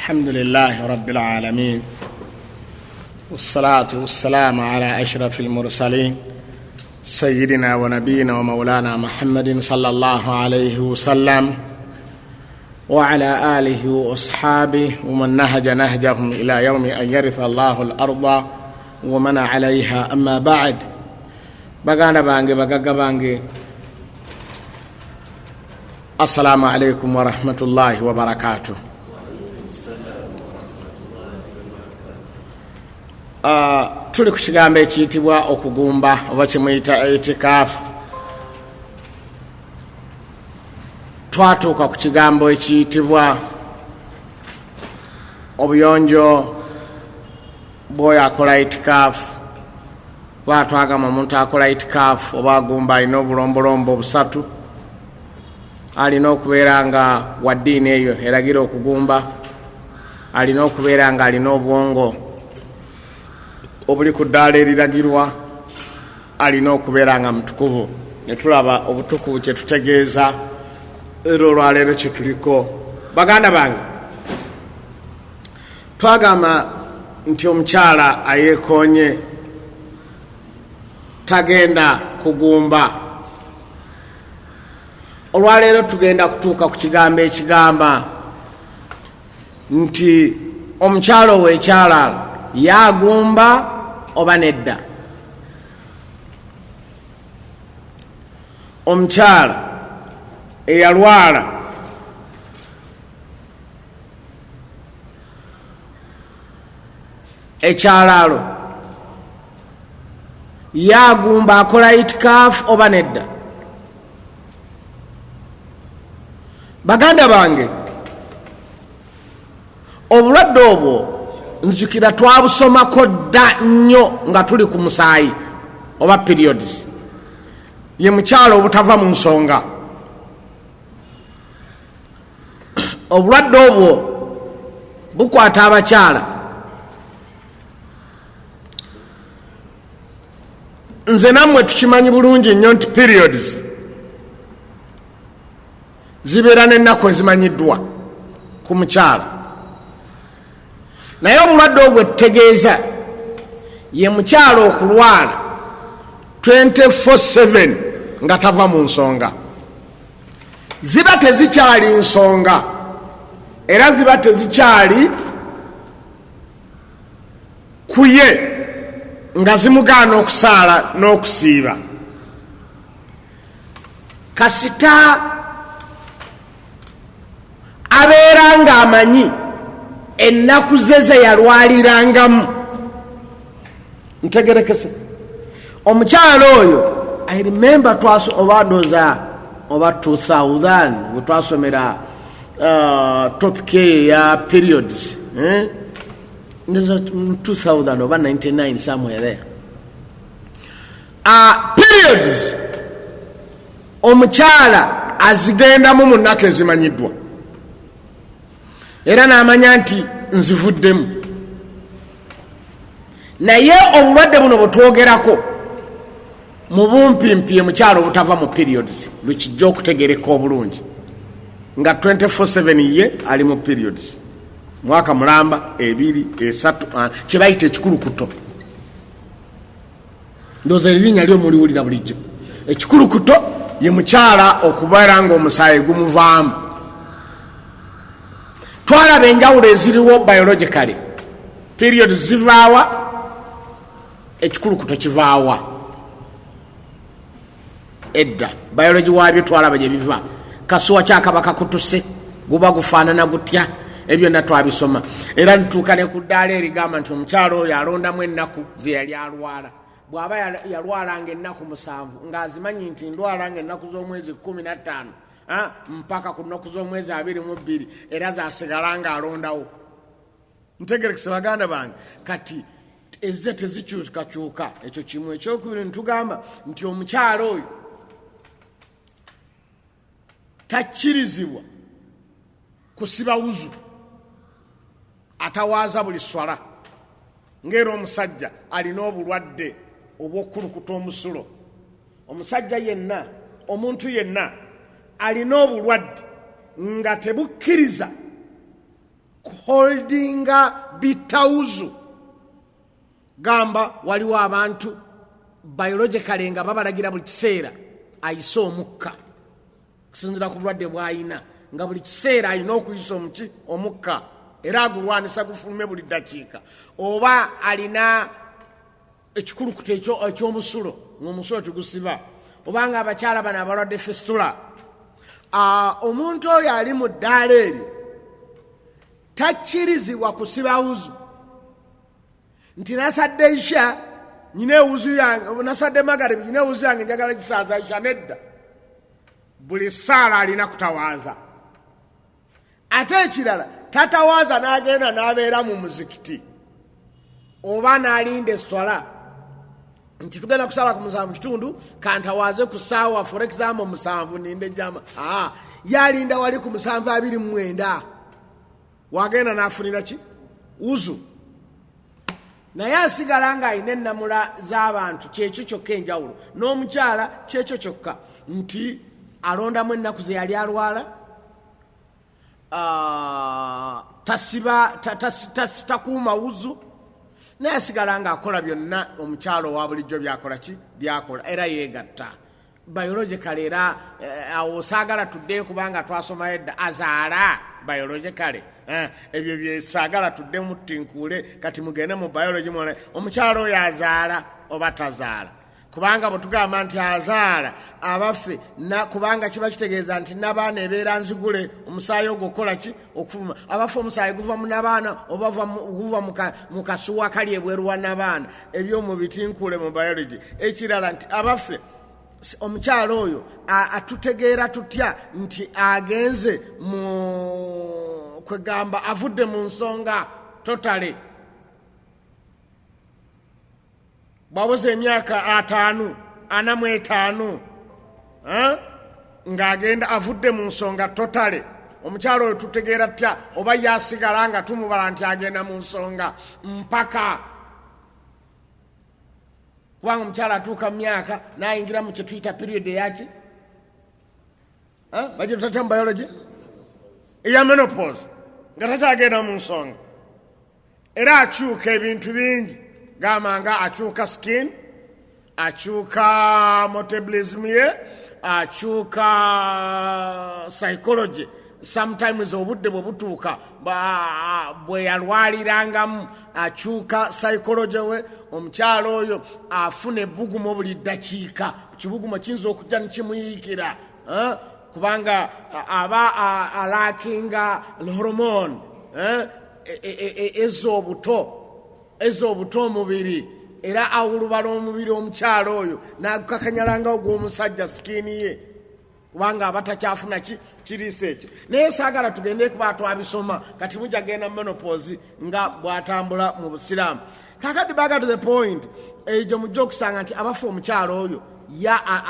الحمد لله رب العالمين والصلاة والسلام على أشرف المرسلين سيدنا ونبينا ومولانا محمد صلى الله عليه وسلم وعلى آله وأصحابه ومن نهج نهجهم إلى يوم أن يرث الله الأرض ومن عليها. أما بعد baganda bange bagaga bange, assalamu alaikum wa rahmatullahi wa barakatuh. Tuli ku kigambo ekiyitibwa okugumba oba kimuyita Itikaafu. Twatuuka ku kigambo ekiyitibwa obuyonjo bw'oyo akola Itikaafu. Twagamba omuntu akola Itikaafu oba agumba alina obulombolombo busatu. Alina okubeera nga wa ddiini eyo eragira okugumba, alina okubeera nga alina obwongo obuli ku ddaala eriragirwa, alina okubeera nga mutukuvu. Ne tulaba obutukuvu kye tutegeeza era olwaleero kye tuliko. Baganda bange, twagamba nti omukyala ayeekoonye tagenda kugumba. Olwaleero tugenda kutuuka ku kigambo ekigamba nti omukyala ow'ekyalaalo yagumba oba nedda. Omukyala eyalwala ekyalaalo yagumba akola Itikaafu oba nedda? Baganda bange, obulwadde obwo nzijukira twabusomako dda nnyo nga tuli ku musaayi oba periods. Ye mukyalo obutava mu nsonga. Obulwadde obwo bukwata abakyala. Nze nammwe tukimanyi bulungi nnyo nti periods zibeera n'ennaku ezimanyiddwa ku mukyala. Naye obulwadde obwo tutegeeza ye mukyala okulwala 24/7 nga tava mu nsonga. Ziba tezikyali nsonga era ziba tezikyali kuye nga zimugaana okusaala n'okusiiba. Kasita abeera ng'amanyi ennaku ze yalwalirangamu. Ntegerekese omukyala oyo, I remember oba ndoza oba 2000 bwe twasomera topic ya periods, 2000 oba 99 somewhere there. Periods omukyala azigendamu mu nnaku ezimanyiddwa era n'amanya nti nzivuddemu. Naye obulwadde buno bwetwogerako mu bumpimpi mukyalo obutava mu periods lwekijja okutegereka obulungi nga 24/7 ye ali mu periods. Mwaka mulamba 2 3 kye bayita ekikulukuto. Ndowooza erinnya lyo muliwulira bulijjo. Ekikulukuto ye mukyala okubeera ng'omusaayi gumuvaamu. Twalaba enjawulo eziriwo biologically. Periods zivaawa, ekikulukuto kivaawa. Edda biology waabyo twalaba gye biva. Kasuwa kyakaba kakutuse guba gufaanana gutya, ebyo na twabisoma. Era ntuuka ne ku ddaala erigamba nti omukyalo oyo alondamu ennaku ze yali alwala. Bw'aba yalwalanga ennaku 7 ng'azimanyi nti ndwalanga ennaku z'omwezi 15 mpaka ku nnaku z'omwezi 22 era zasigala nga alondawo. Ntegerekese baganda bange, kati ezze tezikyukakyuka. Ekyo kimu. Ekyokubiri ntugamba nti omukyalo oyo takkirizibwa kusiba wuzu atawaaza buli swala. Ng'era omusajja alina obulwadde obw'okukulukuta omusulo. Omusajja yenna, omuntu yenna alina obulwadde nga tebukkiriza holdinga bitawuzu gamba waliwo abantu biologically nga babalagira buli kiseera ayise omukka kusinzira ku bulwadde bw'ayina nga buli kiseera ayina okuyisa omukka era agulwanisa gufulume buli ddakiika oba alina ekikulukuto ekyomusulo ng'omusulo tigusiba obanga abakyala bano abalwadde fistula omuntu oyo ali mu ddaala eryo takkirizibwa kusiba wuzu nti nasadde isha nyina ewuzu yange nasadde magaribi nyina ewuzu yange njagala gisaaza isha nedda buli ssaala alina kutawaaza ate ekirala tatawaaza n'agenda n'abeera mu muzikiti oba n'alinda esswala nti tugenda kusala ku 7 kitundu kantawaaze ku ssaawa for example 7 ninde jama yalinda wali ku 7:29 wagenda n'afunira ki uzu naye asigala nga alina ennamula z'abantu kyekyo kyokka enjawulo n'omukyala kyekyo kyokka nti alondamu ennaku ze yali alwala takuuma wuzu naye asigala nga akola byonna omukyalo owa bulijjo byakola era yeegatta biologically era awo saagala tuddeyo kubanga twasomayo edda azaala biologically ebyo byesaagala tuddemu tinkuule kati mugende mu biology mwone omukyalo oyo azaala oba tazaala kubanga bwe tugamba nti azaala abaffe kubanga kiba kitegeeza nti n'abaana ebeera nzigule omusaayi ogwo okukola ki okufuluma abaffe omusaayi guva mu n'abaana oba guva mu kasuwa kali ebweru wa n'abaana ebyomu bitinkuule mu biology ekirala nti abaffe omukyalo oyo atutegeera tutya nti agenze mu kwegamba avudde mu nsonga totale bwabuze emyaka 45 ng'agenda avudde mu nsonga totale omukyalo oyo tutegeera tutya oba yasigala nga tumubala nti agenda mu nsonga mpaka kubanga omukyala atuuka mu myaka n'ayingira mu kyetuyita period eyaki bajja tutatya mu biology eya menopause nga takyagenda mu nsonga era akyuka ebintu bingi gamanga akyuka skin akyuka metabolism ye akyuka psychology sometimes obudde bwe butuuka bwe yalwalirangamu akyuka psychology we omukyalo oyo afuna ebbugumu buli ddakiika kibugumu kiyinza okujja nekimuyiikira kubanga aba alakinga hormone ez'obuto omubiri era awulubala omubiri omukyalo oyo n'agukakanyalanga ogw'omusajja sikini ye kubanga aba takyafuna kiriisa ekyo naye saagala tugende kuba twabisoma kati mujja genda mu menopause nga bw'atambula mu busiraamu kakati baga to the point egyo mujja okusanga nti abafa omukyalo oyo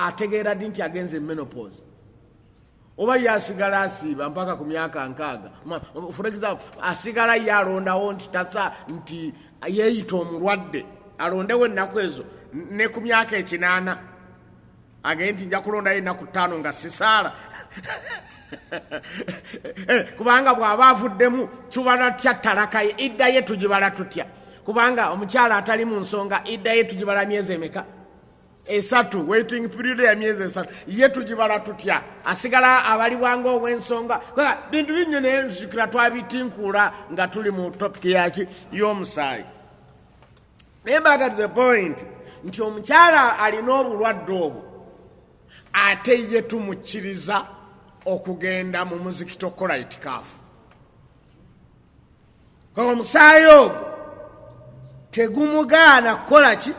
ategeera ddi nti agenze menopause oba yasigala asiiba mpaka ku myaka 6 for example asigala yalondawo nti tasa nti yeeyita omulwadde alondewo ennaku ezo ne ku myaka 8 agende nti nja kulondayo ennaku 5 nga sisaala kubanga bw'aba avuddemu tubala tutya talaka ye idda ye tugibala tutya kubanga omukyala atali mu nsonga idda ye tugibala myezi emeka 3 waiting period ya myezi 3 ye tugibala tutya asigala abaliwanga ow'ensonga bintu binyo naye nzijukira twabitinkuula nga tuli mu topic yaki y'omusaayi naye baga to the point nti omukyala alina obulwadde obwo ate ye tumukkiriza okugenda mu muzikiti okukola itikaafu omusaayi ogwo tegumugaana kukola ki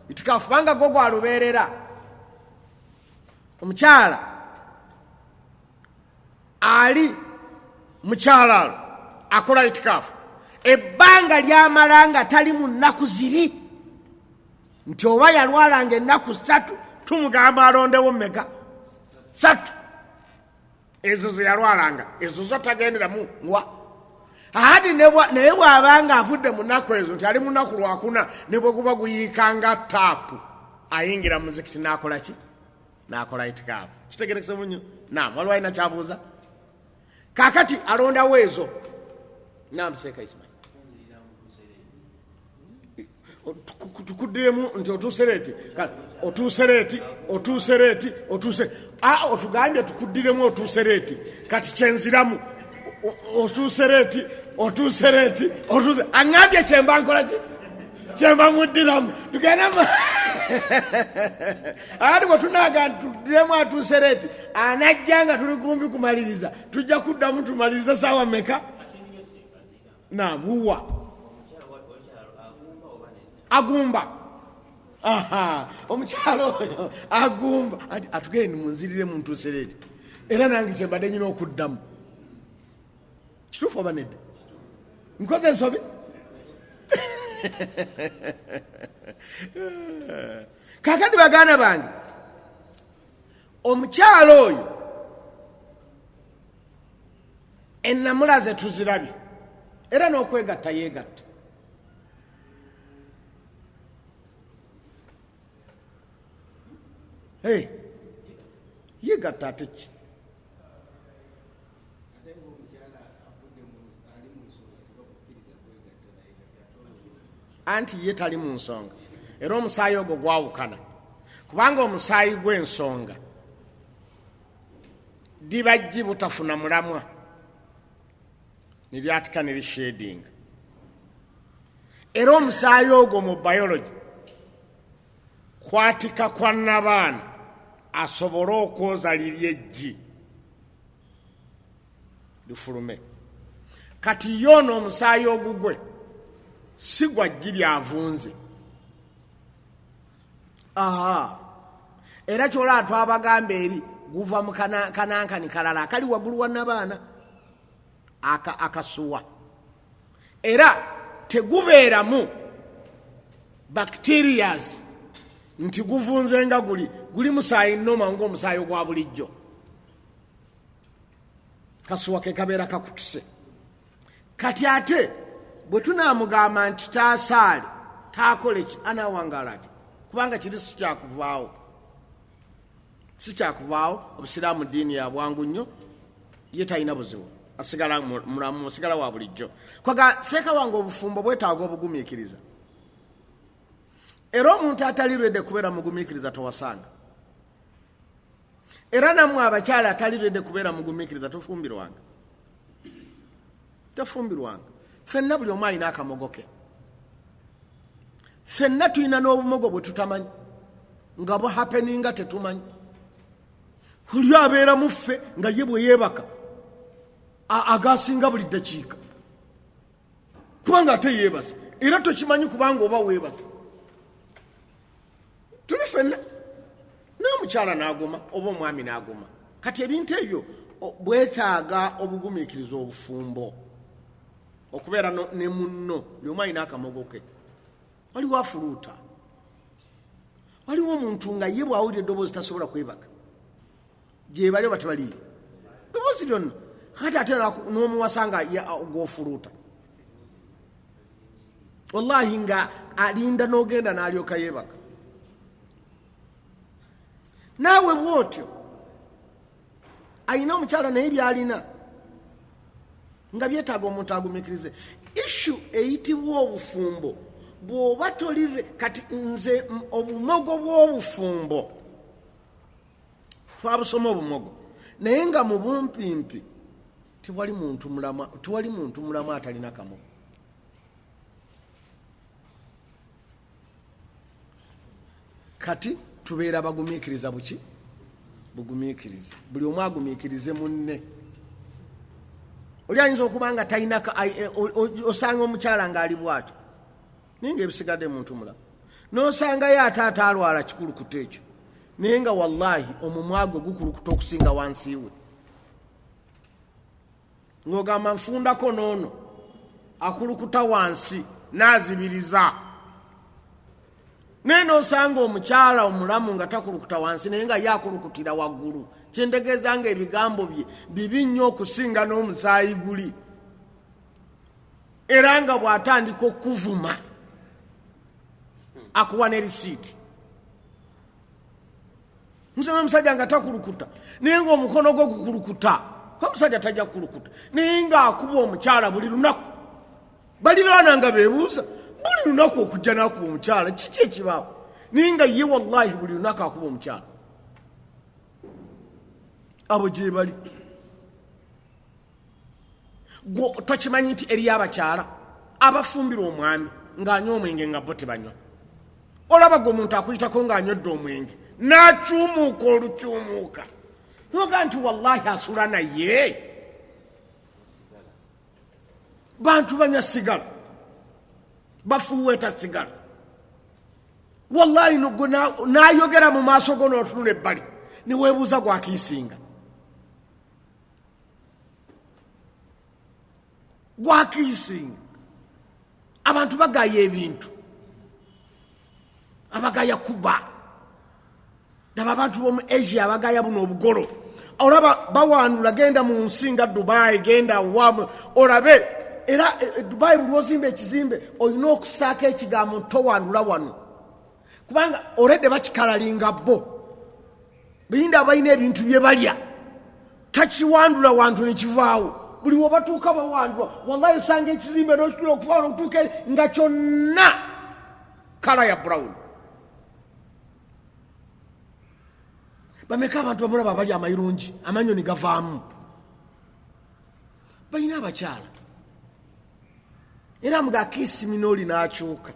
itikaafu banga gwo gwalubeerera omukyala ali mukyalaalo akola itikaafu ebbanga lyamala nga tali mu nnaku ziri nti oba yalwalanga ennaku 3 tumugamba alondewo mmeka 3 ezo ze yalwalanga ezo zo tagenderamu ati naye bw'abanga avudde mu nnaku ezo nti ali mu nnaku lwakuna ne bwe guba guyiikanga taapu ayingira muzikiti n'akola ki n'akola itikaafu kitegerekese munyo waliwo alina kyabuuza kakati alondawo ezo Naam Seeka Ismail. Tukudiremu nti otusereti. Otusereti. Otugambye tukudiremu otusereti. Kati kyenziramu otusereti. Angambye kyemba nkola ki? Kyemba muddiramu. Tugenda ati bwe tunaga tudiremu atusereti. Anajjanga tuli kumbi kumaliriza. Tujja kuddamu tumaliriza sawa meka? Naam wuwa. Agumba. Omukyala oyo agumba. Atugende munzirire muntu sereti. Era nange kyembadde nyina okuddamu. Kituufu oba nedda? Nkoze ensobi? Kakati baganda bange, omukyala oyo ennamula ze tuzirabye era n'okwegatta yeegatta. Yeegatta ate ki? Anti ye tali mu nsonga era omusaayi ogwo gwawukana kubanga omusaayi gw'ensonga dibajji butafuna mulamwa niryatika nirishading era omusaayi ogwo mu biology kwatika kwa nabaana asobole okwoza liryejji lifulume. Kati yono omusaayi ogugwe si gwa jji lyavunze. Era kyola twabagamba eri guva mu kanankani kalala akali waggulu wa nabaana akasuwa. Era tegubeeramu bacterias nti guvunze nga guli musaayi nnoma ng'omusaayi ogwa bulijjo. Kasuwa ke kabeera kakutuse. Kati ate bwe tunaamugamba nti taasaale taakole ki anaawangala ati kubanga kiri sikyakuvaawo obusiraamu ddiini ya bwangu nnyo ye talina buzibu asigala mulamu asigala wa bulijjo. Kwaga seeka wange obufumbo bwetaaga obugumiikiriza era omuntu atalirwedde kubeera mugumiikiriza towasanga era nammwe abakyala atalirwedde kubeera mugumiikiriza tofumbirwanga. Ffenna buli omu alina akamogo ke. Ffenna tulina n'obumogo bwe tutamanyi nga buhappeninga tetumanyi. Oli abeera mu ffe nga ye bwe yeebaka agasinga buli ddakiika kubanga ate yeebase era tokimanyi kubanga oba weebase. Tuli ffenna n'omukyala n'aguma oba omwami n'aguma. Kati ebintu ebyo bwetaaga obugumiikiriza obufumbo okubeera ne munno buli omu alina akamogo ke. Waliwo afuluuta, waliwo omuntu nga ye bw'awulira eddoboozi tasobola kwebaka gyebali oba tebaliyo ddoboozi lyonna. Kati ate n'omuwasa nga gw'ofuluuta wallahi nga alinda n'ogenda n'alyoka yeebaka. Naawe bw'otyo alina omukyala naye byalina nga byetaaga omuntu agumiikirize. Ishu eyitibwa obufumbo bw'oba tolire. Kati nze obumogo bw'obufumbo twabusoma obumogo naye nga mu bumpimpi tewali muntu mulamu atalina kamogo. Kati tubeera bagumiikiriza buki? Bugumiikirize. Buli omu agumiikirize munne. Oli ayinza okuba nga talina osanga omukyala ng'ali bw'atyo naye nga ebisigadde muntu mulamu. N'osangayo ate alwala kikulukuto ekyo naye nga wallahi omumwa gwe gukulukuta okusinga wansi we. Ng'ogamba nfundako n'ono akulukuta wansi n'azibiriza. Naye n'osanga omukyala omulamu nga takulukuta wansi naye nga ye akulukutira waggulu. Kyentegeeza nga ebigambo bye bibi nnyo okusinga n'omusaayi guli. Era nga bw'atandika okuvuma akuwa ne risiiti. Nsanga omusajja nga takulukuta naye nga omukono gwe gukulukuta. Omusajja tajja kukulukuta naye nga akuba omukyala buli lunaku baliraana nga beebuuza buli lunaku okujja nakuba omukyala kiki ekibaawo naye nga ye wallahi buli lunaku akuba omukyala abo gye bali tokimanyi nti eriyo abakyala abafumbira omwami ng'anywa omwenge nga bo tebanywa olaba gwe omuntu akuyitako ng'anywedde omwenge n'akyumuuka olukyumuuka noga nti wallahi asula naye bantu banywa sigala bafuweeta sigala wallahi n'ayogera mu maaso go n'otunula ebbali neweebuuza gwakiisinga abantu bagaya ebintu abagaya kuba daba abantu b'omu Asia abagaya buno obugolo olaba bawandula genda mu nsi nga Dubai genda wamu olabe era Dubai buli ozimba ekizimbe olina okusaako ekigambo towandula wano kubanga oledde bakikalalinga bo biyinda abalina ebintu bye balya takiwandula wantu nekivaawo buli wabatuuka bawandula wallahi osanga ekizimbe n'okitula okuvawo n'okutuuka nga kyonna kala ya brown bameka abantu bamulaba abali amayirungi amanyoni gavaamu balina abakyala era mga akisiminooli n'akyuka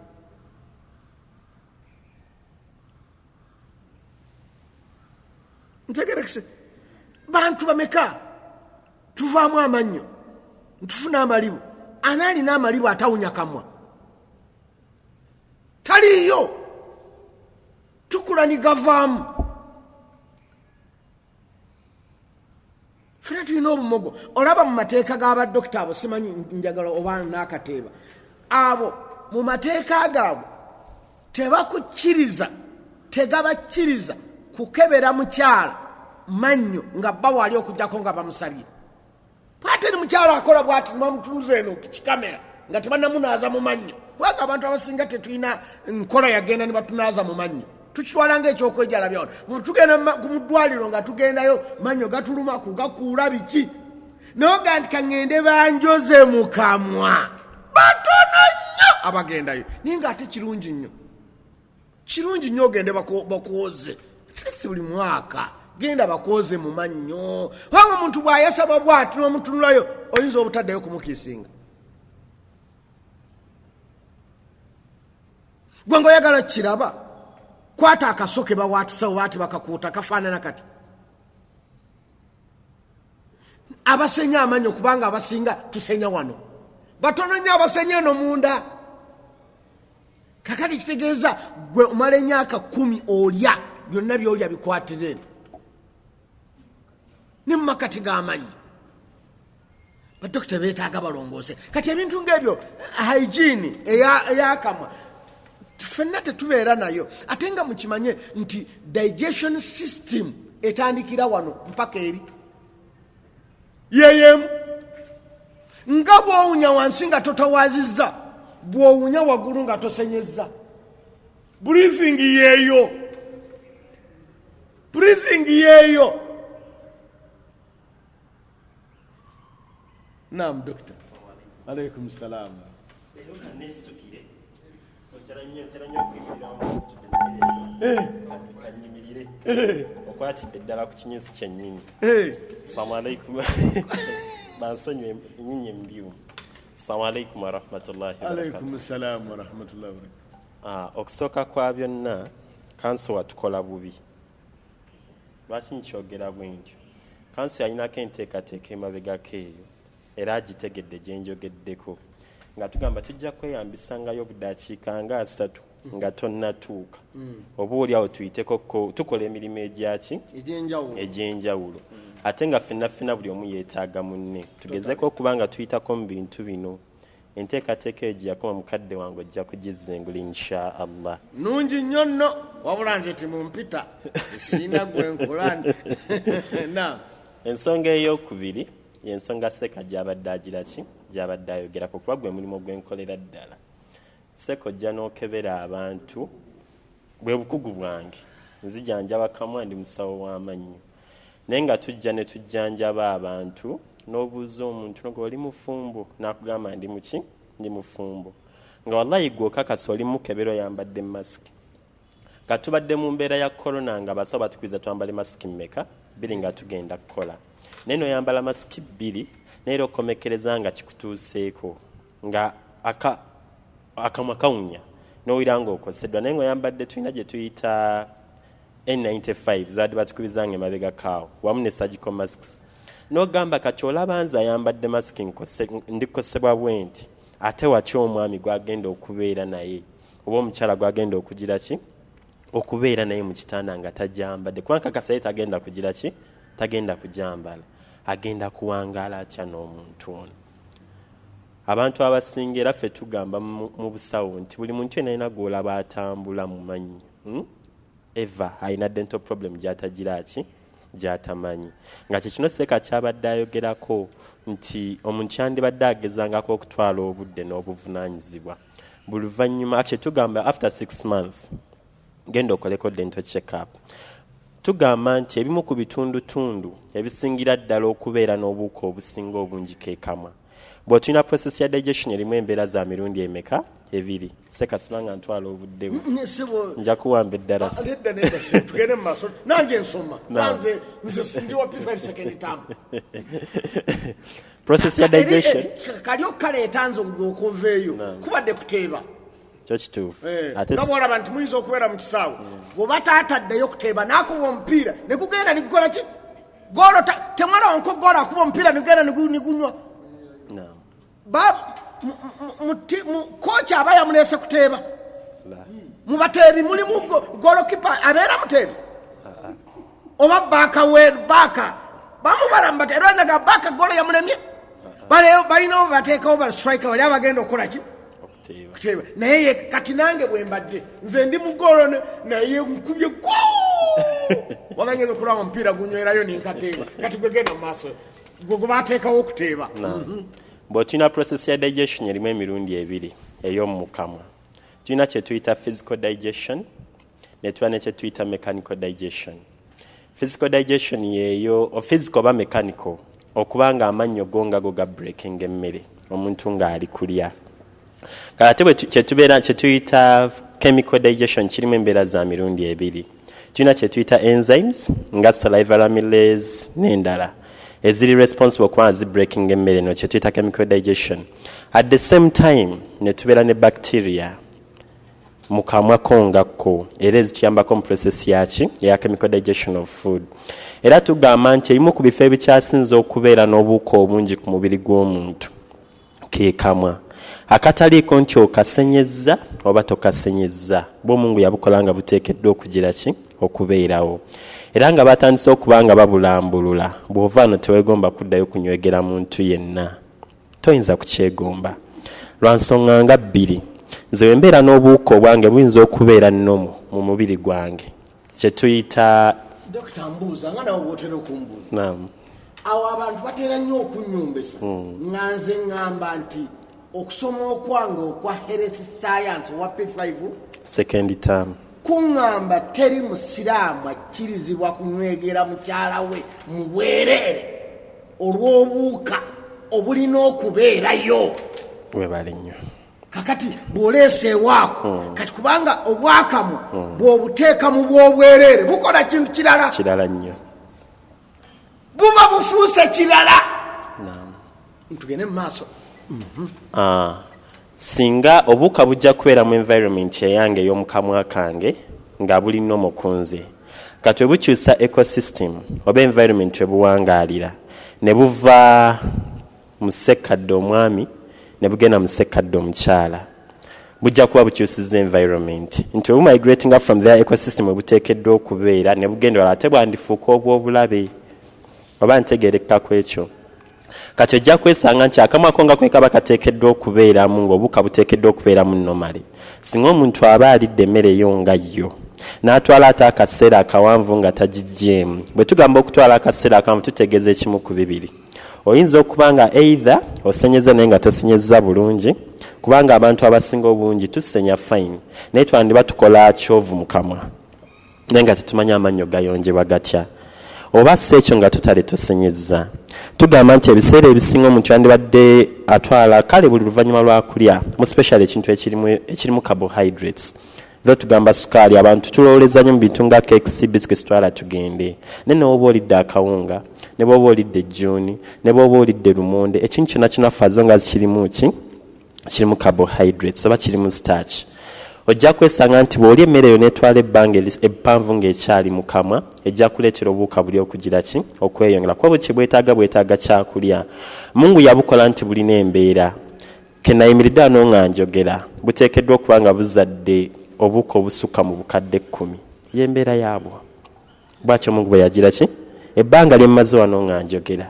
ntegerekese bantu bameka tuvaamu amannyo ntufuna amalibu anaalina amalibu atawunya kamwa taliyo tukula ni gavaamu fena tulina obumogo olaba mu mateeka g'abadokita abo simanyi njagala oba n'akateeba abo mu mateeka gaabwe tegabakkiriza kukebera mukyala mannyo nga bawali okujjako nga bamusabye ate ni mukyala akola bwati nibamutunuza eno kikamera nga tebanamunaaza mu mannyo kubanga abantu abasinga tetulina nkola yagenda nibatunaaza mu mannyo tukitwala ng'ekyokwejala byona tugenda ku muddwaliro nga tugendayo mannyo gatuluma kugakuula biki noga nti kaŋŋende banjoze mu kamwa batono nnyo abagendayo naye ng'ate kirungi nnyo ogende bakuwoze si buli mwaka genda bakoze mu mannyo waba omuntu bw'ayasaba bwati n'omutunulayo oyinza obutaddayo kumukiisinga gwe ng'oyagala kiraba kwata akasoke bawaatisawo baati bakakuuta kafaanana kati abasenya amannyo kubanga abasinga tusenya wano batono nnyo abasenya eno munda kakati kitegeeza gwe omala emyaka 10 olya byonna byolya bikwatire ne mu makati g'amannyo badokita beetaaga balongoose kati ebintu ng'ebyo hygiene eyakamwa ffenna tetubeera nayo ate nga mukimanye nti digestion system etandikira wano mpaka eri yeyemu nga bw'owunya wansi nga totawaazizza bw'owunya waggulu nga tosenyezza breathing yeeyo naam dokita alaikum salam okwatidde eddala ku kinyusi kyennyini salamu alaikum bansonyiwe nyinyi embiwu salamu alaikum warahmatullahi wabarakatuh. Okusooka kwa byonna kanso watukola bubi lwaki nkyogera bwe ntyo kanso yalinako enteekateeka emabegako eyo era agitegedde gye njogeddeko nga tugamba tujja kweyambisangayo budakiika nga 3 nga tonnatuuka oba oli awo tuyiteko tukola emirimu egy'enjawulo ate nga ffenna buli omu yeetaaga munne tugezeko okuba nga tuyitako mu bintu bino enteekateeka egiyakoma mukadde wange ojja kugizengula insha allah nungi nnyo nno wabula nze timumpita siina gwe nkulani ensonga ey'okubiri yensonga Ssekkadde gy'abadde agiraki gy'abadde ayogerako kuba gwe mulimu gwenkolera ddala Ssekkadde ojja n'okebera abantu bwe bukugu bwange nzijanjaba kamwa ndi musawo w'amannyo naye nga tujja ne tujjanjaba abantu n'obuuza omuntu nga oli mufumbo n'akugamba ndi muki ndi mufumbo nga wallahi gwe okakasa oli mukebero yambadde masiki katubadde mu mbeera ya corona nga basawo batukwiza twambale masiki mmeka 2 nga tugenda kukola naye noyambala masiki 2 naye okomekereza nga kikutuuseeko nga akamwa kawunya nowira nga okoseddwa naye ngaoyambadde tulina gye tuyita N95 zaadi batukubizanga emabega kaawo wamu ne surgical masks nogamba kati olaba nze ayambadde masiki ndikosebwa bwe nti ate waki omwami gwagenda okubeera naye oba omukyala gwagenda okugira ki okubeera naye mu kitanda nga tajambadde kubanga kakasa ye tagenda kugira ki tagenda kujambala agenda kuwangaala atya n'omuntu ono abantu abasinga era ffe tugamba mu busawo nti buli muntu yena alina gw'olaba atambula mu manyi eva alina dental problem gyatagira ki gyatamanyi nga kyekino seeka kyabadde ayogerako nti omuntu yandibadde agezangako okutwala obudde n'obuvunaanyizibwa buli luvannyuma tugamba after 6 months genda okoleko dental check-up tugamba nti ebimu ku bitundutundu ebisingira ddala okubeera n'obuuka obusinga obungi kekamwa bw'otulina process ya digestion erimu embeera za mirundi emeka 2 seka sibanga ntwala obuddebu nja kuwamba eddarasa tugende mu maaso nange nsoma nanze nze ndi wa P5 second term process ya digestion kali okaleeta nze okuveeyo kubadde kuteeba kyo kituufu nga bwolaba nti muyinza okubeera mu kisaawe bw'oba taataddeyo kuteeba n'akuba omupiira ne kugenda ne gukola ki goolo temwala wanko goolo akuba omupiira ne gugenda ne gunywa kocha aba yamuleese kuteeba mu bateebi mulimu golokipa abeera muteebi oba baaka bamubala mu bateebi olwanyaga baaka golo yamulemye balina bateekawo ba striker bali abagenda okukola ki kuteeba naye kati nange bwe mbadde nze ndi mu golo naye nkubye walangeza okulaba omupiira gunywerayo ninkateeba kati gwegenda mu maaso gwe bateekawo okuteeba bw'otulina process ya digestion erimu emirundi 2 ey'omu kamwa tulina kye tuyita physical digestion ne tuba ne kye tuyita mechanical digestion physical digestion yeeyo physical oba mechanical okubanga amannyo go ga breaking emmere omuntu ng'ali kulya kale ate kye tuyita chemical digestion kirimu embeera za mirundi 2 tulina kye tuyita enzymes nga salivary amylase n'endala eziri responsible kwa zi breaking emmere no kye tuyita chemical digestion at the same time ne tubeera ne bacteria mu kamwa kongako era ezituyambako mu process yaki eya chemical digestion of food era tugamba nti ebimu ku bifo ebikyasinza okubeera n'obuuka obungi ku mubiri gw'omuntu ke kamwa akataliiko nti okasenyezza oba tokasenyezza bw'omungu yabukola nga buteekeddwa okugira ki okubeerawo era nga batandise okuba nga babulambulula bw'ova no teweegomba kuddayo kunywegera muntu yenna toyinza kukyegomba lwa nsonga nga 2 nze wembeera n'obuuka obwange buyinza okubeera nnomu mu mubiri gwange kye tuyita Dr. Mbuuza nga nawe bw'otera okumbuuza naam awo abantu batera nnyo okunyumbisa nga nze ŋŋamba nti okusoma okwange okwa health science owa P5 second term kuŋŋamba teri musiraamu akkirizibwa kunywegera mukyala we mu bwereere olw'obuuka obulina okubeerayo webali nnyo kakati bw'oleesa ewaako kati kubanga obwakamwa bw'obuteeka mu bw'obwereere bukola kintu kirala nnyo buba bufuuse kirala ntugende mu maaso singa obuuka bujja kubeera mu environment eyange ey'omukamwa kange nga buli nnomo ku nze kati webukyusa ecosystem oba environment webuwangaalira ne buva mu Ssekkadde omwami ne bugenda mu Ssekkadde omukyala bujja kuba bukyusizza environment nti webumigrating from their ecosystem webuteekeddwa okubeera ne bugenda wala ate bwandifuuka obw'obulabe oba ntegeerekka ku ekyo kati ojja kwesanga nti akamwa ko nga kwe kaba kateekeddwa okubeeramu ng'obuuka buteekeddwa okubeeramu normally singa omuntu aba alidde emmere eyo nga yo n'atwala ate akaseera akawanvu nga tagigyeemu bwe tugamba okutwala akaseera akawanvu tutegeeza ekimu ku 2 oyinza okuba nga either osenyeza naye nga tosenyezza bulungi kubanga abantu abasinga obungi tusenya fine naye twandiba tukola kyovu mu kamwa naye nga tetumanya amannyo gayonjebwa gatya oba si ekyo nga tutale tosenyezza tugamba nti ebiseera ebisinga omuntu yandibadde atwala kale buli luvannyuma lwa kulya mu special ekintu ekirimu carbohydrates Vyo tugamba sukali abantu tulowoleza nnyo mu bintu nga cakes biscuits twala tugende ne oba olidde akawunga ne bwoba olidde jjuni ne bwoba olidde lumonde ekintu kyonna kinafazo nga kirimu carbohydrates oba kirimu starch ojja kwesanga nti bw'oli emmere eyo n'etwala ebbanga ebpanvu ng'ekyali mu kamwa ejja kuleetera obuwuka buli okugira ki okweyongera kuba bwe bwetaaga kyakulya Mungu yabukola nti bulina embeera kenayimiridde ano nga njogera buteekeddwa okuba nga buzadde obuko obusukka mu bukadde 10 y'embeera yaabwo bw'atyo Mungu bwe yagira ki ebbanga lye mmaze wano nga njogera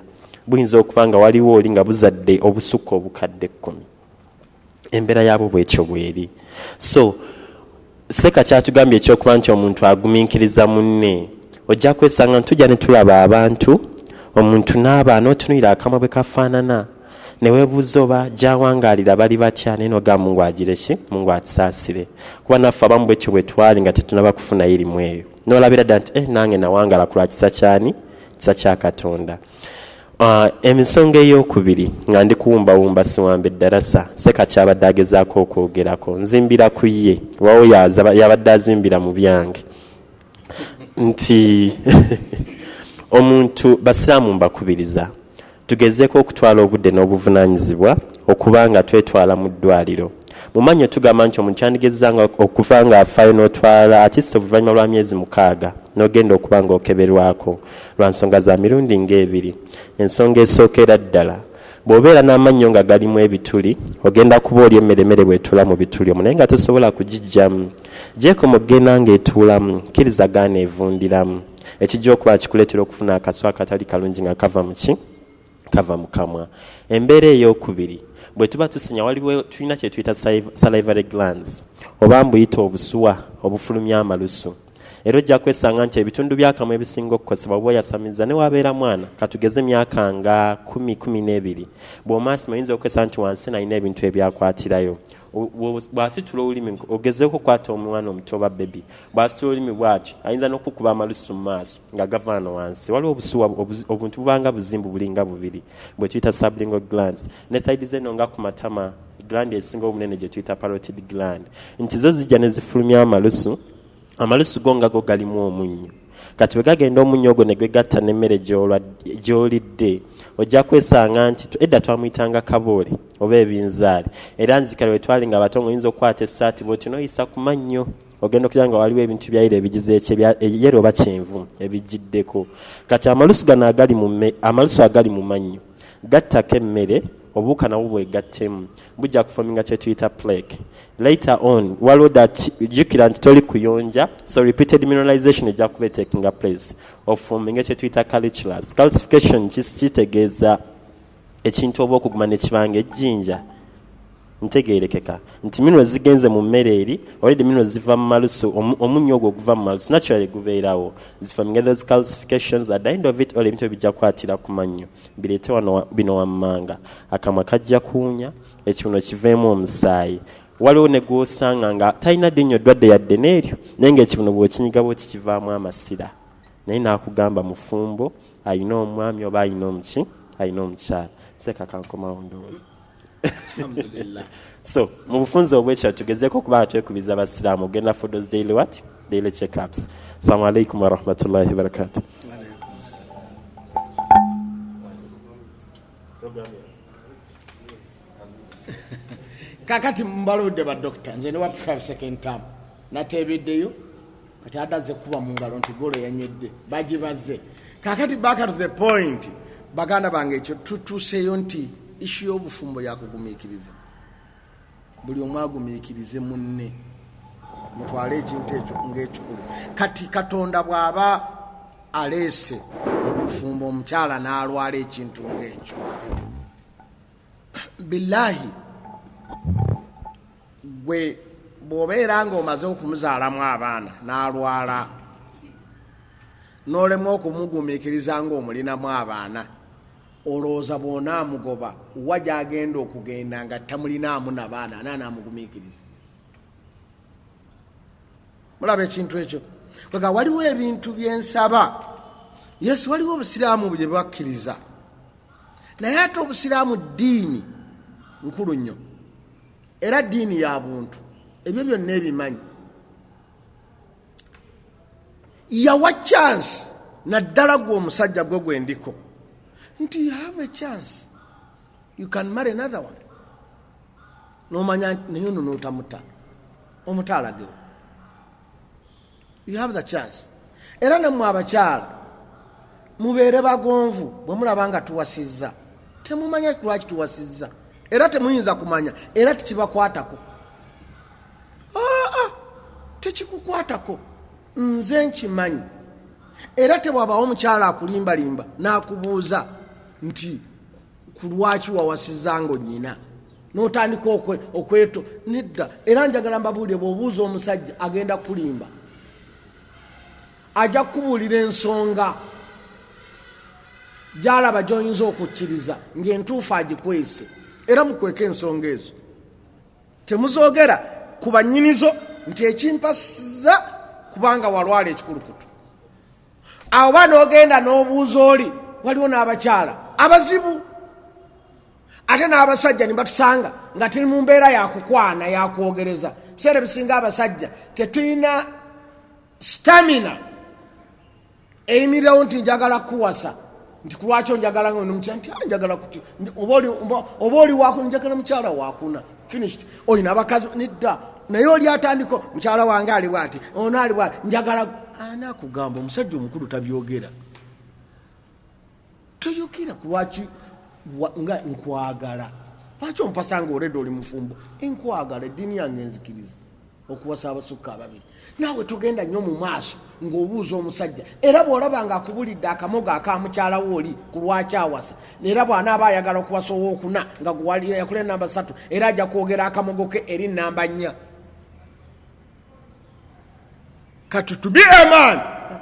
buyinza okuba nga waliwo oli nga buzadde obusukka obukadde 10 embeera yaabwo bw'ekyo bw'eri so Seka kyatugambye ekyokuba nti omuntu agumiikiriza munne ojja kwesanga ntujja ne tulaba abantu omuntu n'aba n'otunuulira akamwa bwe kafaanana ne weebuuza oba gy'awangaalira bali batya naye n'ogamba Mungu agire ki Mungu atusaasire kuba naffe abamu bwekyo bwe twali nga tetunaba kufuna irimu eyo n'olabira dda nti nange nawangaala ku lwa kisa kyani kisa kya Katonda emisonga ey'okubiri nga ndi kuwumbawumba siwamba eddarasa Seka kyabadde agezaako okwogerako nzimbira ku ye wawo yabadde azimbira mu byange nti omuntu basiraamu mbakubiriza tugezeeko okutwala obudde n'obuvunaanyizibwa okuba nga twetwala mu ddwaliro mumanyi tugamba nti omuntu yandigezanga okuva nga afaayo n'otwala atiste oluvannyuma lwa myezi 6 n'ogenda okuba nga okeberwako lwa nsonga za mirundi ng'ebiri ensonga esookera ddala bw'obeera n'amannyo nga galimu ebituli ogenda kuba oli emmeremere bw'etuula mu bituli omwo naye nga tosobola kugijjamu gyekoma okgenda ng'etuulamu kkirizagaana evundiramu ekijja okuba kikuleetera okufuna akaswa akatali kalungi nga kava mu kamwa embeera ey'okubiri bwe tuba tusinya waliwo tulina kye tuyita salivary glands oba mbuyita obusuwa obufulumya amalusu era ojja kwesanga nti ebitundu by'akamwa ebisinga okukosebwa bwe yasamiza ne wabeera mwana katugeze emyaka nga 10-12 bw'omaasima oyinza okwesanga nti wansi nalina ebintu ebyakwatirayo bw'asitula olulimi ogezeeko okukwata omwana omuto oba bebi bw'asitula olulimi bw'atyo ayinza n'okukuba amalusu mu maaso nga gava wano wansi waliwo obusuwa obuntu bubanga buzimbu bulinga bubiri bwe tuyita sublingual glands ne saidi zeno nga ku matama gland esinga obunene gye tuyita parotid gland nti zo zijja ne zifulumya amalusu go nga go galimu omunnyo kati bwe gagenda omunnyo ogwo ne gwegatta n'emmere gy'olidde ojja kwesanga nti edda twamuyitanga kaboole oba ebinzaali era nzikale we twali nga batongo oyinza okukwata essaati bwoti n'oyisa ku mannyo ogenda okugira nga waliwo ebintu byayira ebigize ekyeyero oba kyenvu ebigiddeko kati amalusu gano agali mu mannyo gattako emmere obuwuka nabwo bwegattemu bujja kufominga kye tuyita plaque later on waliwo that jjukira nti toli kuyonja so repeated mineralization ejja kuba taking place ofuming kye tuyita calculus calcification kitegeeza ekintu oba okuguma ne kibanga ejjinja ntegeerekeka nti minerals zigenze mu mmere eri already minerals ziva mu malusu omunnyo ogwo guva mu malusu naturally gubeerawo zifaming those calcifications at the end of it all ebintu ebijja kwatira ku mannyo bireete bino wammanga akamwa kajja kuwunya ekibuno kiveemu omusaayi waliwo ne gw'osanga nga talina dde nnyo ddwadde yadde n'eryo naye ng'ekibuno bw'okinyiga bwoti kivaamu amasira naye naakugamba mufumbo ayina omwami oba ayina omukyala Seka kankomawo ndowooza so mu bufunze obwekyo tugezeeko okuba nga twekubiza abasiraamu ogenda for those daily check-ups. Assalamu alaikum wa rahmatullahi wa barakatuh. kakati mbaludde ba doctor nze ne wa 5 second term natebeddeyo kati adaze kuba mu ngalo nti golo yanywedde bagibaze kakati back to the point baganda bange ekyo tutuseyo nti ishu y'obufumbo yakugumiikiriza buli omwagumiikirize munne mutwale ekintu ekyo ng'ekikulu kati Katonda bw'aba aleese obufumbo omukyala n'alwala ekintu ng'ekyo billahi gwe bw'obeera ng'omaze okumuzaalamu abaana n'alwala n'olemu okumugumiikiriza ng'omulinamu abaana olowooza bw'onaamugoba wa gy'agenda okugenda nga tamulinaamu n'abaana anaamugumiikiriza mulaba ekintu ekyo kwega waliwo ebintu byensaba yesu waliwo obusiraamu bye bakkiriza naye ate obusiraamu ddiini nkulu nnyo era ddiini ya buntu ebyo byonna ebimanyi yawa chance naddala gwe omusajja gwe gwendiko nti you have a chance you can marry another one nomanya naye ono notamuta omutaalageo you have the chance era nammwe abakyala mubeere bagonvu bwe mulaba nga tuwasizza temumanya lwaki tuwasizza era temuyinza kumanya era tekibakwatako tekikukwatako nze nkimanyi era tebwabawo omukyala akulimbalimba n'akubuuza nti ku lwaki wawasizza ngo nnyina n'otandika okweto nedda era njagala mbabuulire bw'obuuza omusajja agenda kulimba ajja kukubuulira ensonga gy'alaba gy'oyinza okukkiriza ng'entuufu agikwese era mukweka ensonga ezo temuzoogera ku bannyinizo nti ekimpasiza kubanga walwala ekikulukuto awo ba n'ogenda n'obuuza oli waliwo n'abakyala abazibu ate n'abasajja ne batusanga nga tuli mu mbeera yakukwana yakwogereza biseera bisinga abasajja tetulina stamina eyimirirawo nti njagala kuwasa nti kulwaki onjagala ngonomukyala nti njagala kuti oba oli wakuna njagala mukyala wakuna finished olina abakazi nedda naye oli atandiko mukyala wange ali bwati ono ali bwati njagala anakugamba omusajja omukulu tabyogera toyogera kulwaki nga nkwagala lwaki ompasanga oredde oli mufumbo enkwagala eddiini yange enzikiriza okuwasa abasukka ababiri naawe tugenda nnyo mu maaso ng'obuuza omusajja era bw'olaba ng'akubulidde akamogo akamukyala wo oli ku lwaki awasa era bw'anaaba ayagala okuwasa owookuna nga guwalira yakula namba 3 era ajja kwogera akamogo ke eri namba 4 kati to be a man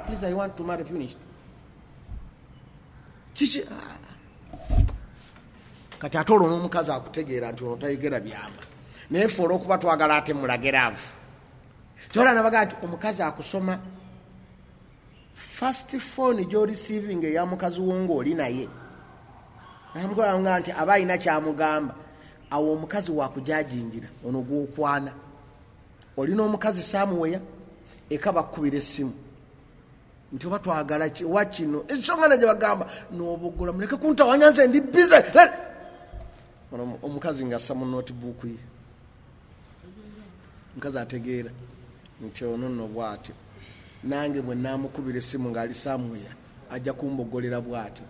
please I want to marry finished kiki kati ate olwo n'omukazi akutegeera nti ono tayogera byama naye ffe olw'okuba twagala ate mulageraavu kyola nabagaa nti omukazi akusoma first phone gy'oreceiving eya mukazi wo ng'oli naye namukolanga nti aba alina kyamugamba awo omukazi wakujajingira ono gw'okwana olina omukazi saamuweya eka bakkubira essimu nti oba twagala wa kino ensonga na gye bagamba n'obogola muleke kuntawanya nze ndi bize omukazi ng'assa mu notibuuku ye omukazi ategeera nti ono nno bw'atyo nange bwe naamukubira essimu ng'ali saamuweya ajja kumbogolera bw'atyo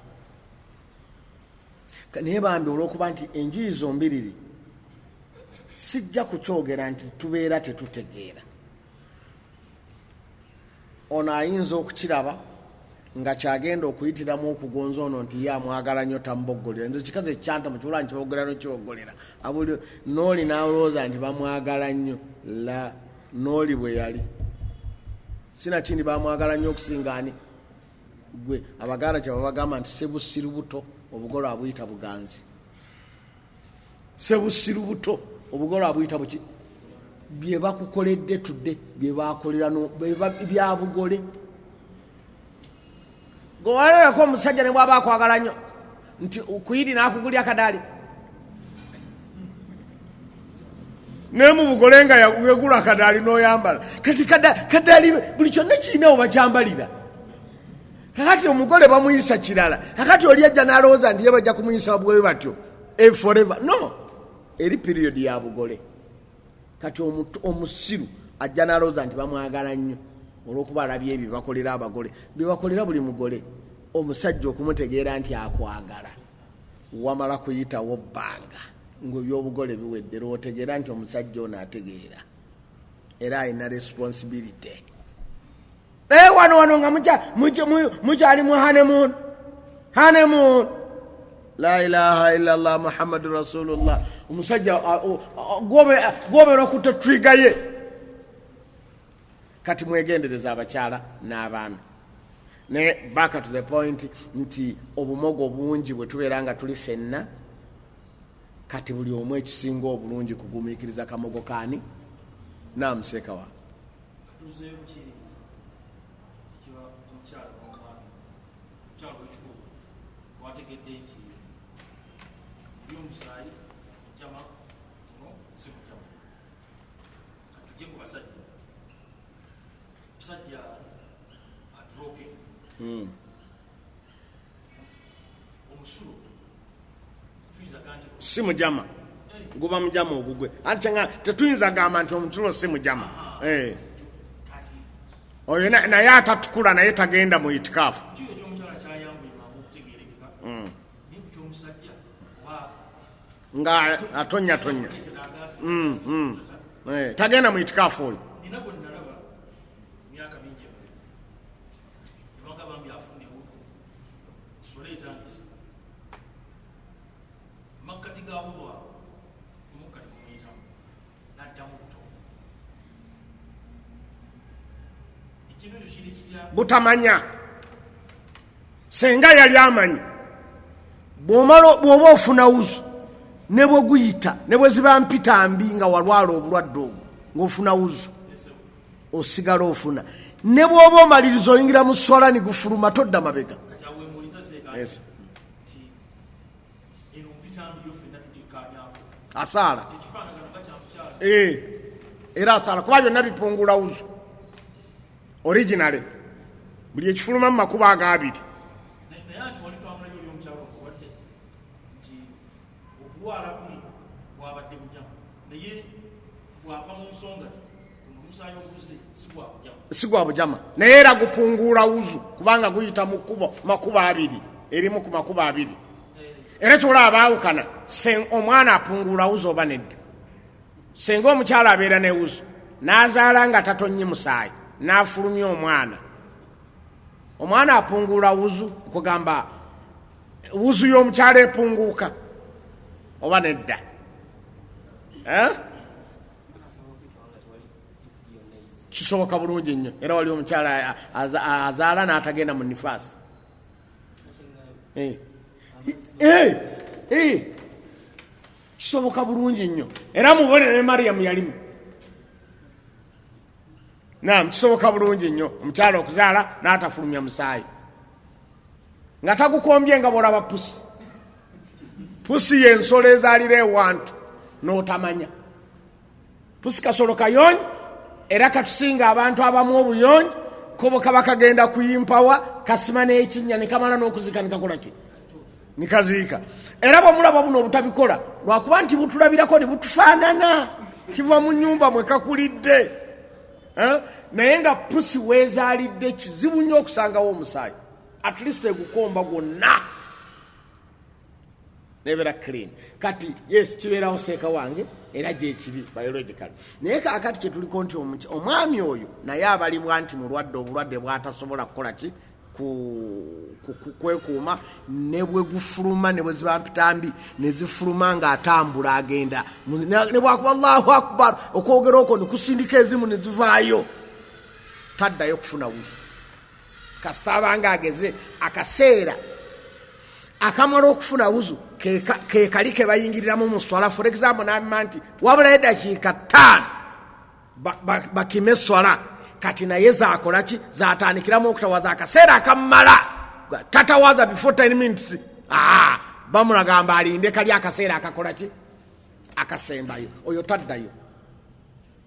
naye bambi olw'okuba nti enjuyi zombiriri sijja kukyogera nti tubeera tetutegeera ono ayinza okukiraba nga kyagenda okuyitiramu okugonza ono nti ye amwagala nnyo tamuboggolera nze kikazi ekyanta mukiwula nkibogolera nokiboggolera abuli nooli n'alowooza nti bamwagala nnyo la nooli bwe yali sinakindi bamwagala nnyo okusinga ani gwe abaganda kyaba bagamba nti sebusiru buto obugolo abuyita buganzi sebusiru buto obugolo abuyita buki bye bakukoledde tudde bye bakolera bya bugole gowalako omusajja ne bwaba akwagala nnyo nti okuyiri n'akugulya akadaali naye mu bugole nga yagula akadaali n'oyambala kati kadaali buli kyonna kirinawo bakyambalira kakati omugole bamuyisa kirala kakati oli ajja n'alowooza ndi ye bajja kumuyisa bwe batyo forever no eri period ya bugole kati omusiru ajja n'alowooza nti bamwagala nnyo olw'okuba alabye ebyo bakolera abagole bebakolera buli mugole omusajja okumutegeera nti akwagala wamala kuyitawo bbanga ng'ebyobugole biwedde lw'otegeera nti omusajja ono ategeera era alina responsibility wano nga mukyali mu hanemoon la ilaha illallah muhammadu rasulullah omusajja gwobeera okutta twiga ye kati mwegendereza abakyala n'abaami ne back to the point nti obumogo bungi bwe tubeera nga tuli ffenna kati buli omu ekisinga obulungi kugumiikiriza kamogo kaani naamuseeka wa si mujama guba mujama ogugwe ate nga tetuyinza gamba nti omutulo si mujama oyo naye atatukula naye tagenda mu itikaafu nga atonya tagenda mu itikaafu oyo butamanya senga yali amanyi bw'oba ofuna wuzu ne bwe guyita ne bwe ziba mpita mbi nga walwala obulwadde obwo ng'ofuna wuzu osigala ofuna ne bw'oba omaliriza oyingira mu swala ni gufuluma todda mabega asaala era asaala kuba byonna bipungula wuzu originale buli ekifuluma mu makubo ag'abiri si gwa bujama naye era gupungula wuzu kubanga guyita mu makubo abiri erimu ku makubo abiri era kyolaba baawukana omwana apungula wuzu oba nedda senga omukyala abeera ne wuzu n'azaala nga tatonnye musaayi n'afulumya omwana apungula wuzu kugamba wuzu y'omukyala epunguuka oba nedda kisoboka bulungi nnyo era wali omukyala azaala n'atagenda mu nifaasi kisoboka bulungi nnyo era mubone ne Mariyamu yalimu kisoboka bulungi nnyo omukyala okuzaala n'atafulumya musaayi nga tagukombye nga bwolaba pusi y'ensolo ezaalira ewantu n'otamanya pusi kasolo kayonyi era katusinga abantu abamu obuyonyi kobo kaba kagenda kuyimpawa kasima n'ekinnya ne kamala n'okuzika nikakola ki nikaziika era bw'omulaba buno obutabikola lwakuba nti butulabirako ne butufaanana kiva mu nnyumba mwe kakulidde naye nga pusi weezaalidde kizibu nnyo okusangawo omusaayi at least egukomba gwonna nebeera clean kati yes kibeerawo seeka wange era gyekiri biological naye kakati kyetuliko nti omwami oyo naye abalibwa nti mulwadde obulwadde bwatasobola kukola ki kwekuuma ne bwe gufuluma ne bwe ziba mpitambi ne zifuluma ng'atambula agenda ne bwakuba Allahu akbar okwogera okwo ne kusindika ezimu ne zivaayo taddayo kufuna wuzu kasita abanga ageze akaseera akamala okufuna wuzu ke kali ke bayingiriramu mu swala for example n'abima nti wabulayo eddakiika 5 bakime swala kati naye zaakola ki zaatandikiramu okutawaza akaseera akamala tatawaza before 10 minutes bamulagamba alinde kali akaseera akakola ki akasembayo oyo taddayo